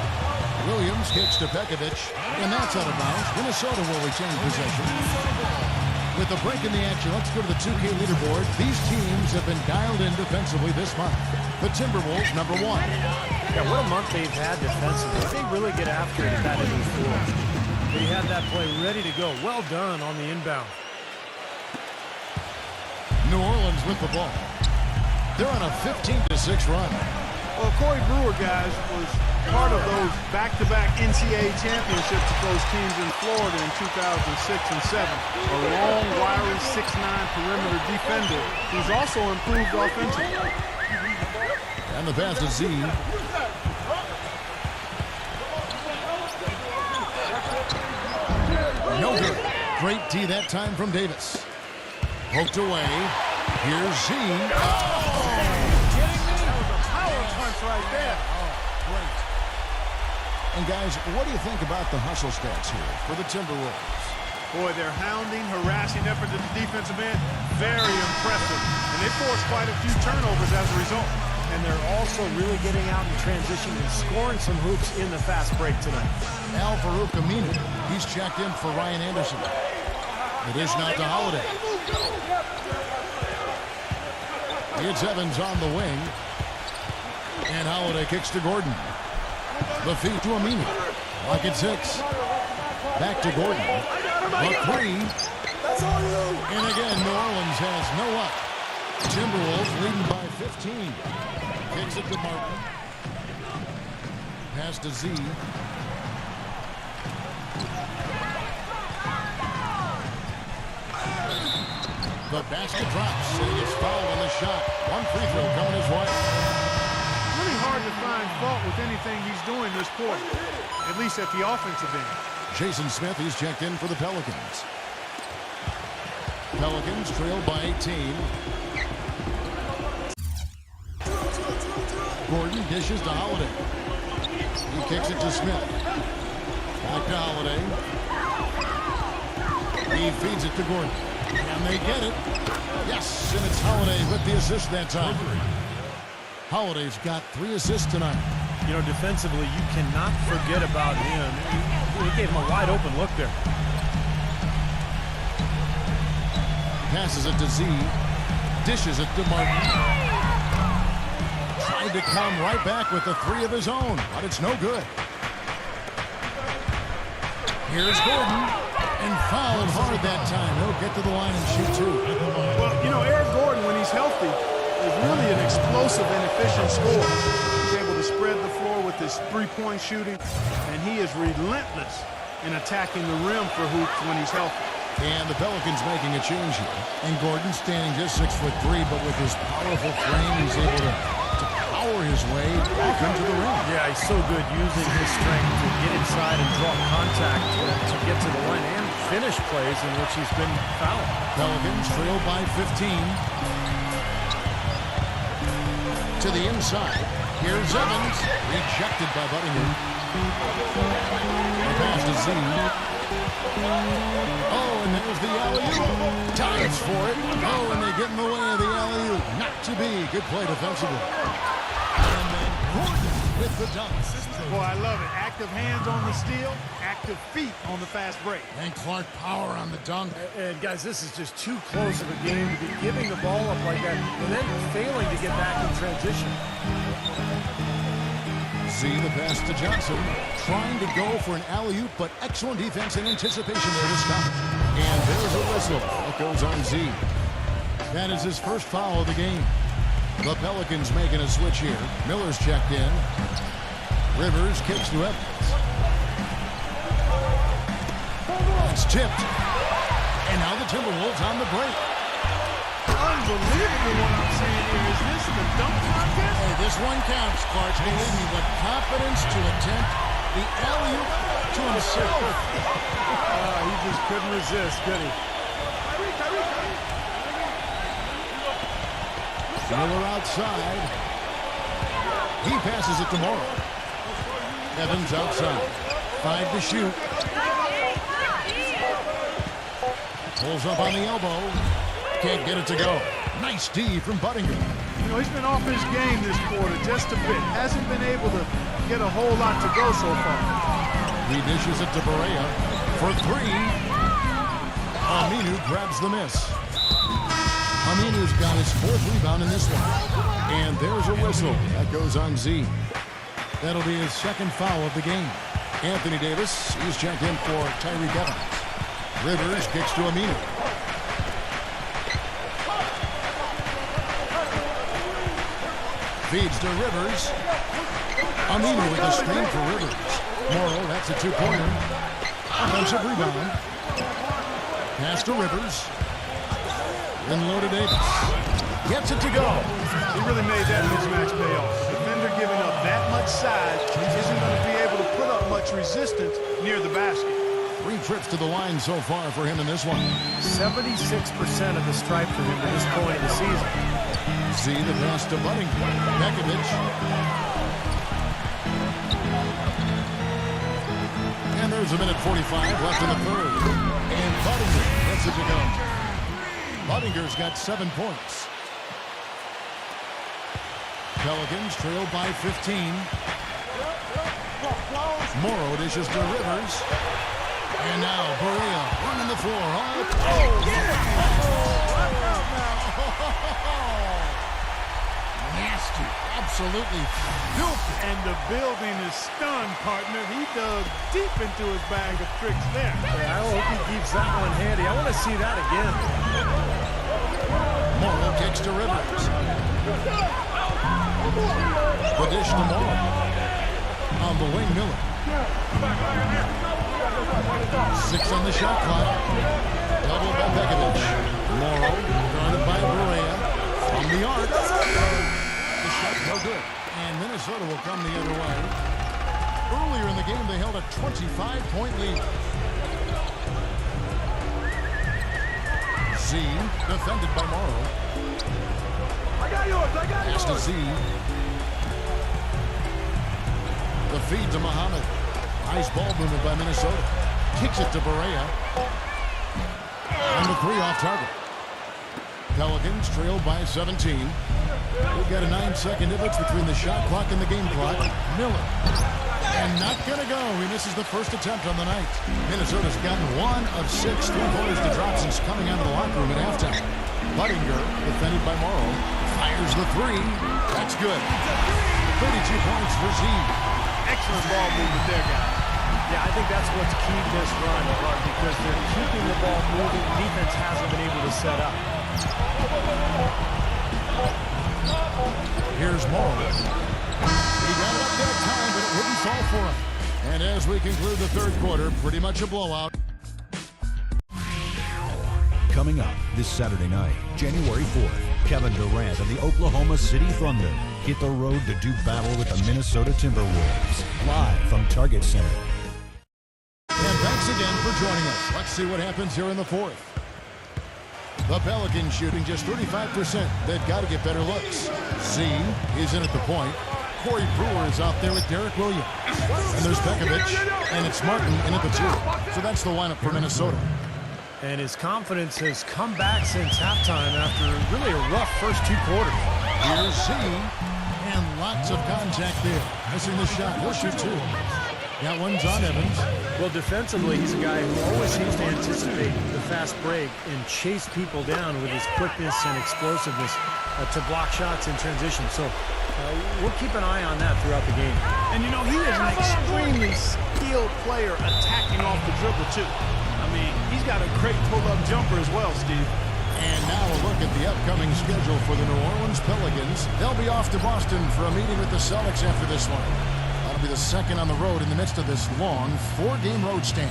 Williams kicks to Pekovic, and that's out of bounds. Minnesota will retain possession. With the break in the action, let's go to the 2K leaderboard. These teams have been dialed in defensively this month. The Timberwolves, number 1. Yeah, what a month they've had defensively. They really get after it at that end of the floor. They had that play ready to go. Well done on the inbound. New Orleans with the ball. They're on a 15-6 run. Well, Corey Brewer, guys, was part of those back-to-back NCAA championships with those teams in Florida in 2006 and 7. A long, wiry 6'9" perimeter defender who's also improved offensively. And the pass to Z. No good. Great D that time from Davis. Poked away. Here's Z. Kidding me? That was a power punch right there. Great. And guys, what do you think about the hustle stats here for the Timberwolves? Boy, their hounding, harassing effort at the defensive end, very impressive. And they forced quite a few turnovers as a result. And they're also really getting out in transition and scoring some hoops in the fast break tonight. Al-Farouq Aminu, he's checked in for Ryan Anderson. It is now to Holiday. It's Evans on the wing. And Holiday kicks to Gordon. The feed to Aminu. Like it's 6. Back to Gordon. The 3. And again, New Orleans has no up. Timberwolves leading by 15. Kicks it to Martin. Pass to Z. The basket drops, and he gets fouled on the shot. One free throw coming his way. Really hard to find fault with anything he's doing this quarter, at least at the offensive end. Jason Smith, he's checked in for the Pelicans. Pelicans trailed by 18. Gordon dishes to Holiday. He kicks it to Smith. Back to Holiday. He feeds it to Gordon. And they get it. Yes, and it's Holiday with the assist that time. Holiday's got 3 assists tonight. You know, defensively, you cannot forget about him. He gave him a wide open look there. Passes it to Z. Dishes it to Martin. Tried to come right back with the 3 of his own, but it's no good. Here's Gordon. And fouled hard that time. He'll get to the line and shoot 2. Well, you know, Eric Gordon, when he's healthy, is really an explosive and efficient scorer. He's able to spread the floor with his three-point shooting, and he is relentless in attacking the rim for hoops when he's healthy. And the Pelicans making a change here. And Gordon standing just 6'3", but with his powerful frame, he's able to power his way back into the rim. Yeah, he's so good using his strength to get inside and draw contact to get to the line and finish plays in which he's been fouled. Pelicans trail by 15. To the inside. Here's Evans. Rejected by Buddingham. The pass to Z. Oh, and there's the alley-oop. Dives for it. Oh, and they get in the way of the alley-oop. Not to be. Good play defensively. And then Gordon with the dunk. Boy, I love it. Active hands on the steal, active feet on the fast break. And Clark power on the dunk. And guys, this is just too close of a game to be giving the ball up like that and then failing to get back in transition. Z, the pass to Johnson, trying to go for an alley-oop, but excellent defense and anticipation there to stop it. And there's a whistle. That goes on Z. That is his first foul of the game. The Pelicans making a switch here. Miller's checked in. Rivers kicks to Evans. It's tipped. And now the Timberwolves on the break. Unbelievable what I'm saying here. Is this the dunk contest? Hey, this one counts, Clark. Believe me, with confidence to attempt the alley-oop to himself. He just couldn't resist, could he? Miller outside. He passes it to Morrow. Evans outside. 5 to shoot. Pulls up on the elbow. Can't get it to go. Nice D from Buddingham. You know, he's been off his game this quarter just a bit. Hasn't been able to get a whole lot to go so far. He dishes it to Barea for 3. Aminu grabs the miss. Aminu's got his 4th rebound in this one. And there's a whistle. That goes on Z. That'll be his 2nd foul of the game. Anthony Davis, he's checked in for Tyreek Evans. Rivers kicks to Aminu. Feeds to Rivers. Aminu with a screen for Rivers. Morrow, that's a 2-pointer. Offensive rebound. Pass to Rivers. Then low to Davis. Gets it to go. He really made that mismatch pay off. The defender giving up that much size isn't going to be able to put up much resistance near the basket. 3 trips to the line so far for him in this one. 76% of the stripe for him at this point of the season. See the pass to Budding. Bekovic. And there's a minute 45 left in the third. And Budinger gets it to go. Budinger's got 7 points. Pelicans trailed by 15. Morrow dishes to Rivers. And now Berea running the floor. Nasty. Absolutely filthy. And the building is stunned, partner. He dug deep into his bag of tricks there. I hope he keeps that one handy. I want to see that again. Morrow kicks to Rivers. The dish to Morrow. On the wing, Miller. 6 on the shot clock. Double by Bekovic. Morrow guarded by Berea. From the arc. The shot no good. And Minnesota will come the other way. Earlier in the game, they held a 25-point lead. Z defended by Morrow. Pass to Z. The feed to Muhammad. Nice ball movement by Minnesota. Kicks it to Berea. And the 3 off target. Pelicans trailed by 17. We've got a 9-second difference between the shot clock and the game clock. Miller. And not going to go. He misses the first attempt on the night. Minnesota's gotten 1 of 6 3-pointers to drop since coming out of the locker room at halftime. Budinger, defended by Morrow, fires the 3. That's good. 32 points for Z. Excellent ball movement there, guys. Yeah, I think that's what's keyed this run, Clark, because they're keeping the ball moving. Defense hasn't been able to set up. Here's Morrow. He got it up that time, but it wouldn't fall for him. And as we conclude the third quarter, pretty much a blowout. Coming up this Saturday night, January 4th, Kevin Durant and the Oklahoma City Thunder hit the road to do battle with the Minnesota Timberwolves. Live from Target Center. And thanks again for joining us. Let's see what happens here in the fourth. The Pelicans shooting just 35%. They've got to get better looks. Z is in at the point. Corey Brewer is out there with Derek Williams. And there's Bekovic. And it's Martin in at the 2. So that's the lineup for Minnesota. And his confidence has come back since halftime after really a rough first 2 quarters. Here's Z. And lots of contact there. Missing the shot. He'll shoot 2. That one's on Evans. Well, defensively, he's a guy who always seems to anticipate the fast break and chase people down with his quickness and explosiveness to block shots in transition. So we'll keep an eye on that throughout the game. And, you know, he is an extremely skilled player attacking off the dribble, too. I mean, he's got a great pull-up jumper as well, Steve. And now a look at the upcoming schedule for the New Orleans Pelicans. They'll be off to Boston for a meeting with the Celtics after this one. That'll be the second on the road in the midst of this long 4-game road stand.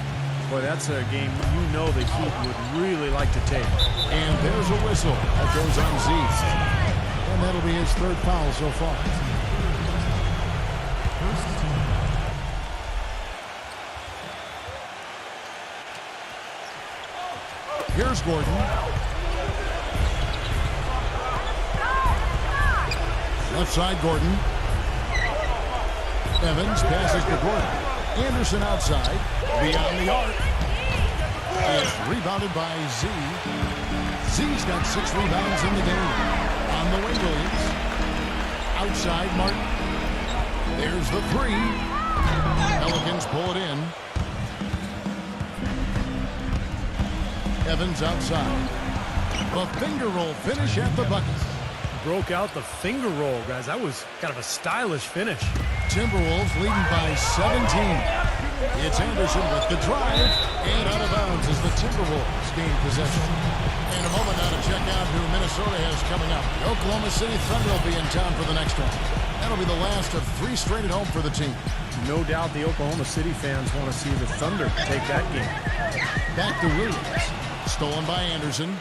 Boy, that's a game you know the Heat would really like to take. And there's a whistle that goes on Z. And that'll be his 3rd foul so far. Here's Gordon. Left side, Gordon. Evans passes to Gordon. Anderson outside. Beyond the arc. It's rebounded by Z. Z's got 6 rebounds in the game. On the way, Williams. Outside, Martin. There's the 3. Pelicans pull it in. Evans outside. The finger roll finish at the bucket. Broke out the finger roll, guys. That was kind of a stylish finish. Timberwolves leading by 17. It's Anderson with the drive. And out of bounds as the Timberwolves gain possession. In a moment now to check out who Minnesota has coming up. The Oklahoma City Thunder will be in town for the next one. That'll be the last of 3 straight at home for the team. No doubt the Oklahoma City fans want to see the Thunder take that game. Back to Williams. Stolen by Anderson.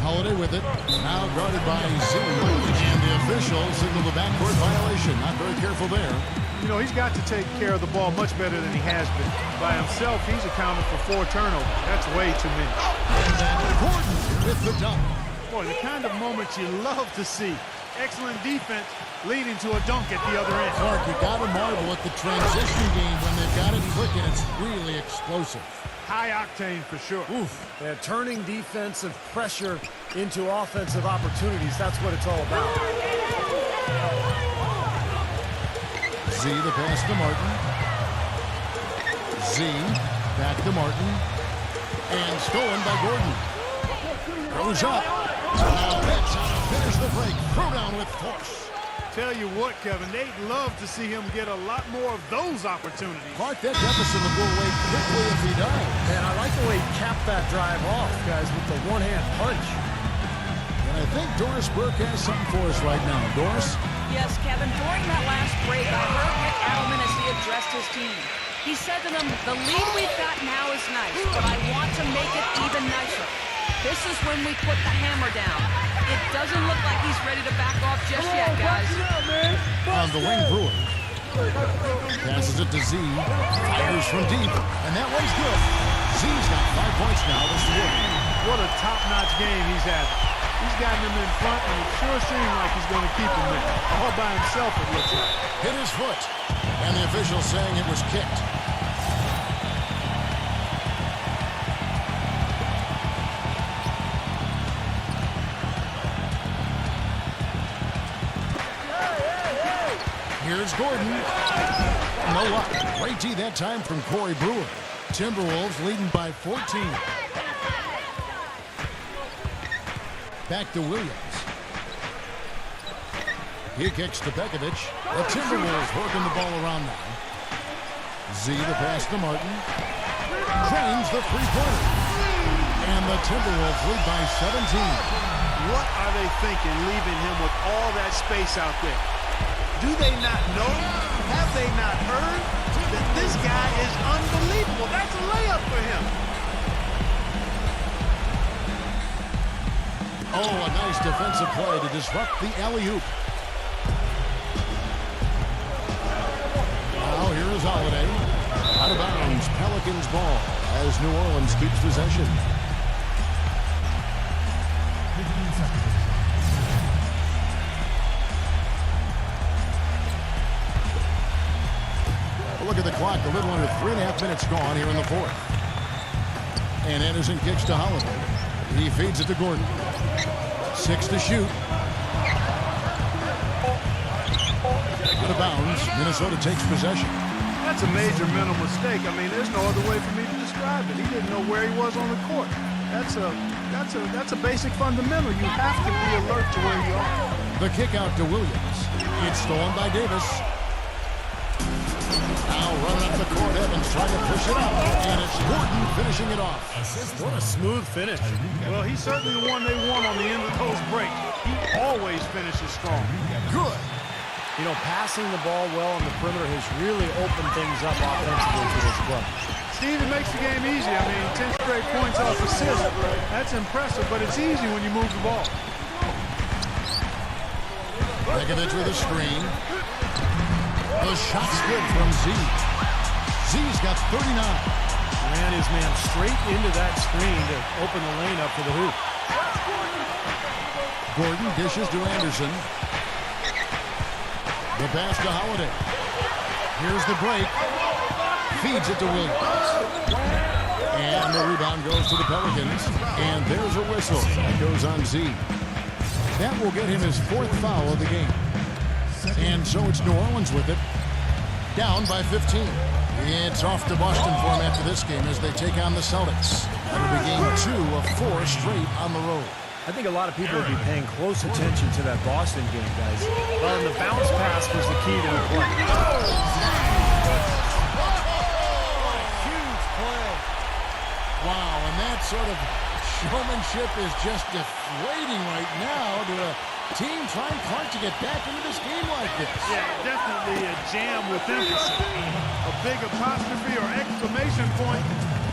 Holiday with it. Now guarded by Z. And the official signaled a backcourt violation. Not very careful there. You know, he's got to take care of the ball much better than he has been. By himself, he's accounted for 4 turnovers. That's way too many. And then Gordon with the dunk. Boy, the kind of moments you love to see. Excellent defense leading to a dunk at the other end. Clark, you got to marvel at the transition game when they've got it clicking. It's really explosive. High octane for sure. Oof. Yeah, turning defensive pressure into offensive opportunities. That's what it's all about. Z, the pass to Martin. Z, back to Martin. And stolen by Gordon. Goes up. Now that's how to finish the break. Throw down with force. Tell you what, Kevin, they'd love to see him get a lot more of those opportunities. Clark, that deficit will go away quickly if he does. And I like the way he capped that drive off, guys, with the one-hand punch. And I think Doris Burke has something for us right now. Doris? Yes, Kevin, during that last break, I heard Rick Adelman as he addressed his team. He said to them, the lead we've got now is nice, but I want to make it even nicer. This is when we put the hammer down. It doesn't look like he's ready to back off just yet, guys. On the wing, Brewer. Passes it to Z. Fires from deep. And that one's good. Z's got 5 points now. This is good. What a top-notch game he's had. He's gotten him in front, and it sure seems like he's going to keep him there. All by himself, it looks like. Hit his foot. And the official saying it was kicked. Here's Gordon. No luck. Great D that time from Corey Brewer. Timberwolves leading by 14. Back to Williams. He kicks to Bekovic. The Timberwolves working the ball around now. Z the pass to Martin. Cranes the three-pointer. And the Timberwolves lead by 17. What are they thinking leaving him with all that space out there? Do they not know? Have they not heard that this guy is unbelievable? That's a layup for him. Oh, a nice defensive play to disrupt the alley-oop. Now here is Holiday. Out of bounds, Pelicans ball as New Orleans keeps possession. Look at the clock, a little under 3.5 minutes gone here in the fourth. And Anderson kicks to Holiday. He feeds it to Gordon. 6 to shoot. Out of bounds, Minnesota takes possession. That's a major mental mistake. I mean, there's no other way for me to describe it. He didn't know where he was on the court. That's a basic fundamental. You have to be alert to where you are. The kick out to Williams. It's stolen by Davis. Now running up the court, Evans trying to push it up, and it's Gordon finishing it off. What a smooth finish. Well, he's certainly the one they want on the end of those breaks. He always finishes strong. Good. You know, passing the ball well on the perimeter has really opened things up offensively for this club. Steve, it makes the game easy. I mean, 10 straight points off assists. That's impressive, but it's easy when you move the ball. Bekovic with a screen. The shot's good from Z. Z's got 39. Ran his man straight into that screen to open the lane up for the hoop. Gordon dishes to Anderson. The pass to Holiday. Here's the break. Feeds it to Williams. And the rebound goes to the Pelicans. And there's a whistle. That goes on Z. That will get him his 4th foul of the game. And so it's New Orleans with it. Down by 15. It's off to Boston for him after this game as they take on the Celtics. That'll be game 2 of 4 straight on the road. I think a lot of people will be paying close attention to that Boston game, guys. Well, and the bounce pass was the key to the play. Huge play. Wow, and that sort of showmanship is just deflating right now to a team trying Clark to get back into this game like this. Yeah, definitely a jam with emphasis. A big apostrophe or exclamation point.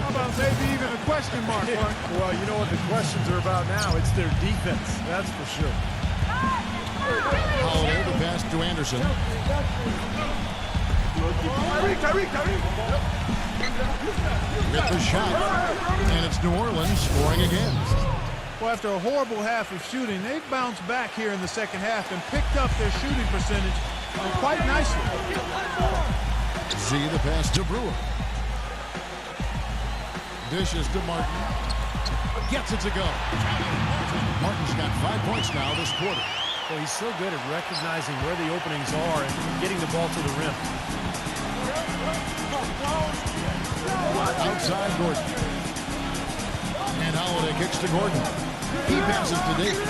How about maybe even a question mark, Clark? Well, you know what the questions are about now? It's their defense, that's for sure. Holiday, the pass to Anderson. With the shot. And it's New Orleans scoring again. Well, after a horrible half of shooting, they've bounced back here in the second half and picked up their shooting percentage quite nicely. Z, the pass to Brewer. Dishes to Martin. Gets it to go. Martin's got 5 points now this quarter. Well, he's so good at recognizing where the openings are and getting the ball to the rim. Outside Gordon. And Holiday kicks to Gordon. He passes to Davis.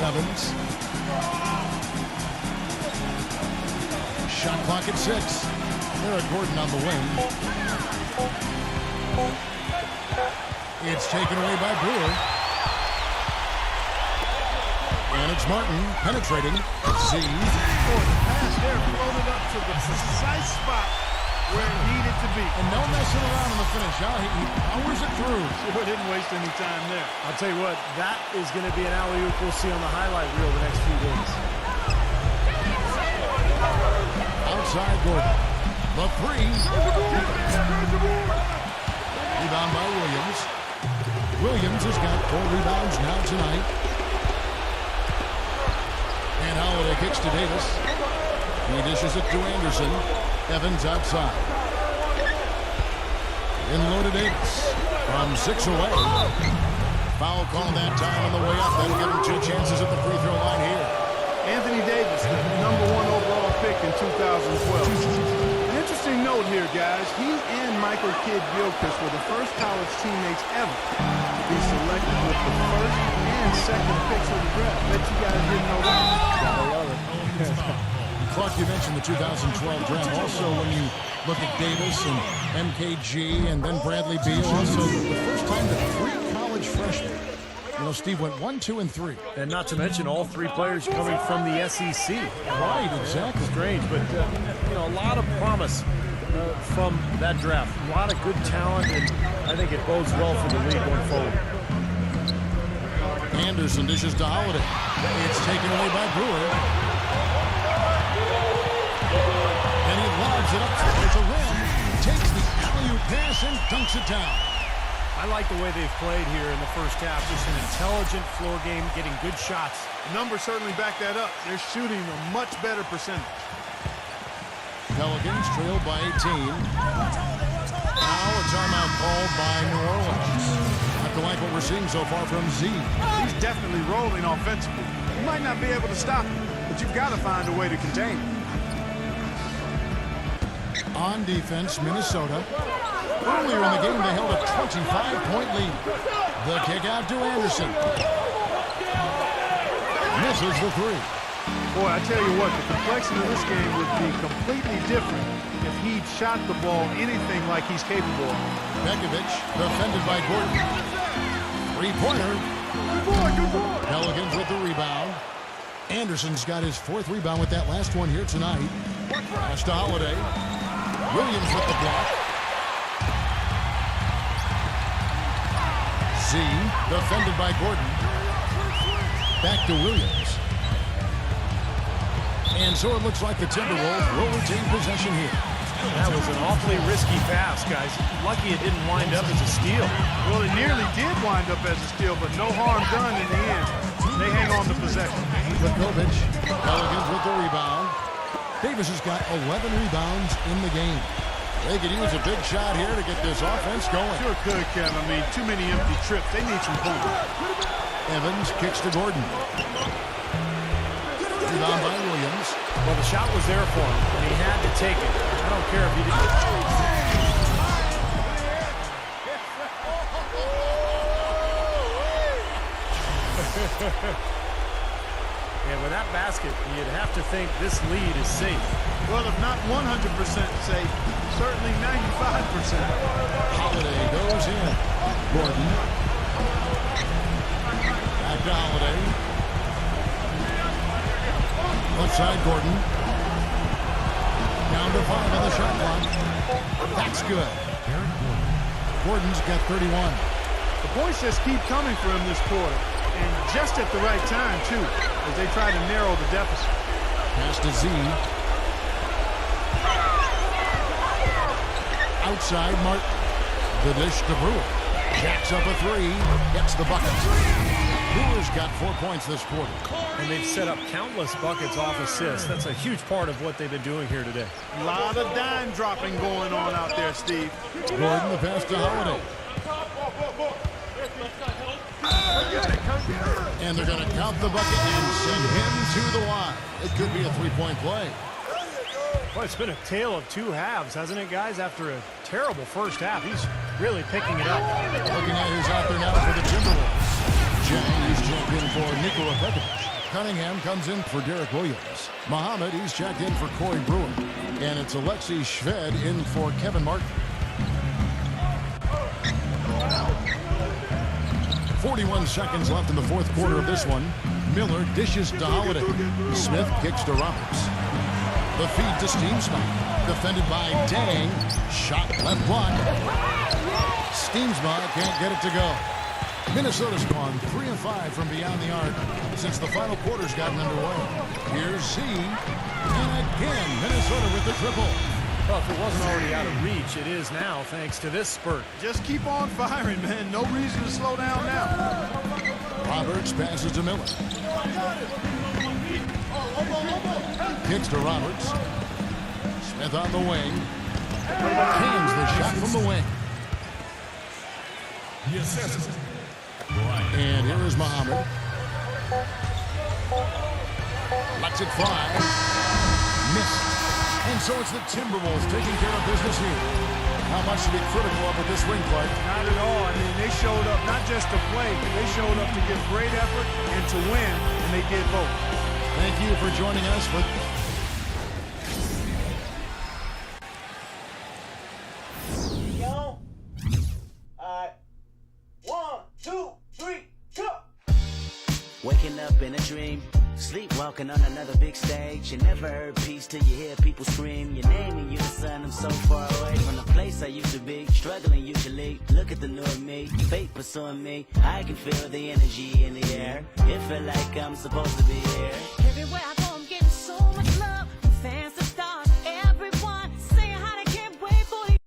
Evans. Shot clock at 6. Eric Gordon on the wing. It's taken away by Brewer. And it's Martin penetrating. Z. Oh, the pass there floated up to the precise spot where it needed to be. And no messing around in the finish. He powers it through. Sure didn't waste any time there. I'll tell you what, that is going to be an alley-oop we'll see on the highlight reel the next few days. Outside Gordon. The three. Rebound by Williams. Williams has got 4 rebounds now tonight. And Holiday kicks to Davis. He dishes it to Anderson. Evans outside. In low to Davis. From 6 away. Foul call that time on the way up. That'll give him 2 chances at the free throw line here. Anthony Davis, the #1 overall pick in 2012. An interesting note here, guys. He and Michael Kidd-Gilchrist were the first college teammates ever to be selected with the first and second picks of the draft. Bet you guys didn't know that. I love it. Clark, you mentioned the 2012 draft. Also, when you look at Davis and MKG and then Bradley Beal, also the first time that 3 college freshmen. You know, Steve went 1, 2, and 3. And not to mention all 3 players coming from the SEC. Right, exactly. Strange, but, you know, a lot of promise from that draft. A lot of good talent, and I think it bodes well for the league going forward. Anderson dishes to Holiday. It's taken away by Brewer. And he lobs it up towards the rim. Takes the alley-oop pass and dunks it down. I like the way they've played here in the first half. Just an intelligent floor game, getting good shots. The numbers certainly back that up. They're shooting a much better percentage. Pelicans trail by 18. Now a timeout called by New Orleans. Have to like what we're seeing so far from Z. He's definitely rolling offensively. You might not be able to stop him, but you've got to find a way to contain him. On defense, Minnesota. Earlier in the game, they held a 25-point lead. The kick out to Anderson. Misses the 3. Boy, I tell you what, the complexion of this game would be completely different if he'd shot the ball anything like he's capable of. Bekovic, defended by Gordon. 3-pointer. Good boy. Pelicans with the rebound. Anderson's got his 4th rebound with that last one here tonight. Pass to Holiday. Williams with the block. Z, defended by Gordon. Back to Williams. And so it looks like the Timberwolves will retain possession here. That was an awfully risky pass, guys. Lucky it didn't wind up as a steal. Well, it nearly did wind up as a steal, but no harm done in the end. They hang on to possession. Bekovic, Pelicans with the rebound. Davis has got 11 rebounds in the game. They could use a big shot here to get this offense going. Sure could, Kev. I mean, too many empty trips. They need some points. Evans kicks to Gordon. Rebound by Williams. Well, the shot was there for him, and he had to take it. I don't care if he didn't. And with that basket, you'd have to think this lead is safe. Well, if not 100% safe, certainly 95%. Holiday goes in. Gordon. Back to Holiday. Left side, Gordon. Down to 5 on the shot clock. That's good. Gordon's got 31. The points just keep coming for him this quarter. and just at the right time, too, as they try to narrow the deficit. Pass to Z. Outside, Martin. The dish to Brewer. Jacks up a three. Gets the bucket. Brewer's got 4 points this quarter. And they've set up countless buckets off assists. That's a huge part of what they've been doing here today. A lot of dime dropping going on out there, Steve. Gordon, the pass to Holiday. And they're going to count the bucket and send him to the line. It could be a three-point play. Well, it's been a tale of two halves, hasn't it, guys? After a terrible first half, he's really picking it up. Looking at who's out there now for the Timberwolves. Jang, he's checked in for Nikola Pekovic. Cunningham comes in for Derek Williams. Muhammad, he's checked in for Corey Brewer. And it's Alexei Shved in for Kevin Martin. 41 seconds left in the fourth quarter of this one. Miller dishes to Holiday. Smith kicks to Roberts. The feed to Steamsma. Defended by Dang. Shot left block. Steamsma can't get it to go. Minnesota's gone 3 of 5 from beyond the arc since the final quarter's gotten underway. Here's Z. And again, Minnesota with the triple. Well, if it wasn't already out of reach, it is now thanks to this spurt. Just keep on firing, man. No reason to slow down now. Roberts passes to Miller. Kicks to Roberts. Smith on the wing. Cans the shot from the wing. And here is Muhammad. Lets it fly. Missed. And so it's the Timberwolves taking care of business here. How much to be critical of with this win, Clark? Not at all. I mean, they showed up not just to play, but they showed up to give great effort and to win, and they did both. Thank you for joining us for... Yo. 1, 2, 3, go. Waking up in a dream, sleepwalking on another big stage. You never heard peace till you hear people scream your name and you're the son. I'm so far away from the place I used to be, struggling usually. Look at the new me, fate pursuing me. I can feel the energy in the air. It feel like I'm supposed to be here. Everywhere I go, I'm getting so much love from fans to stars. Everyone saying how they can't wait for the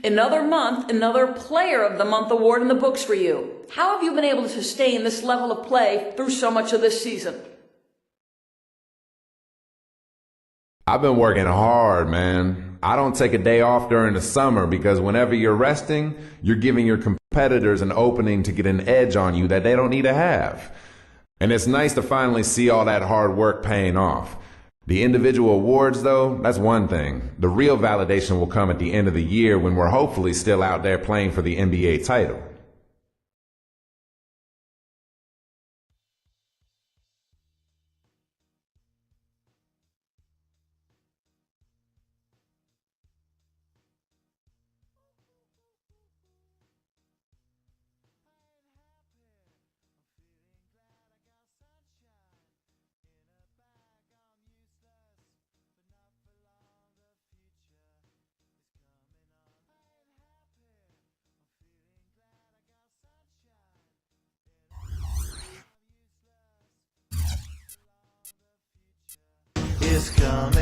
Another month, another Player of the Month award in the books for you. How have you been able to sustain this level of play through so much of this season? I've been working hard, man. I don't take a day off during the summer because whenever you're resting, you're giving your competitors an opening to get an edge on you that they don't need to have. And it's nice to finally see all that hard work paying off. The individual awards, though, that's one thing. The real validation will come at the end of the year when we're hopefully still out there playing for the NBA title. Is coming.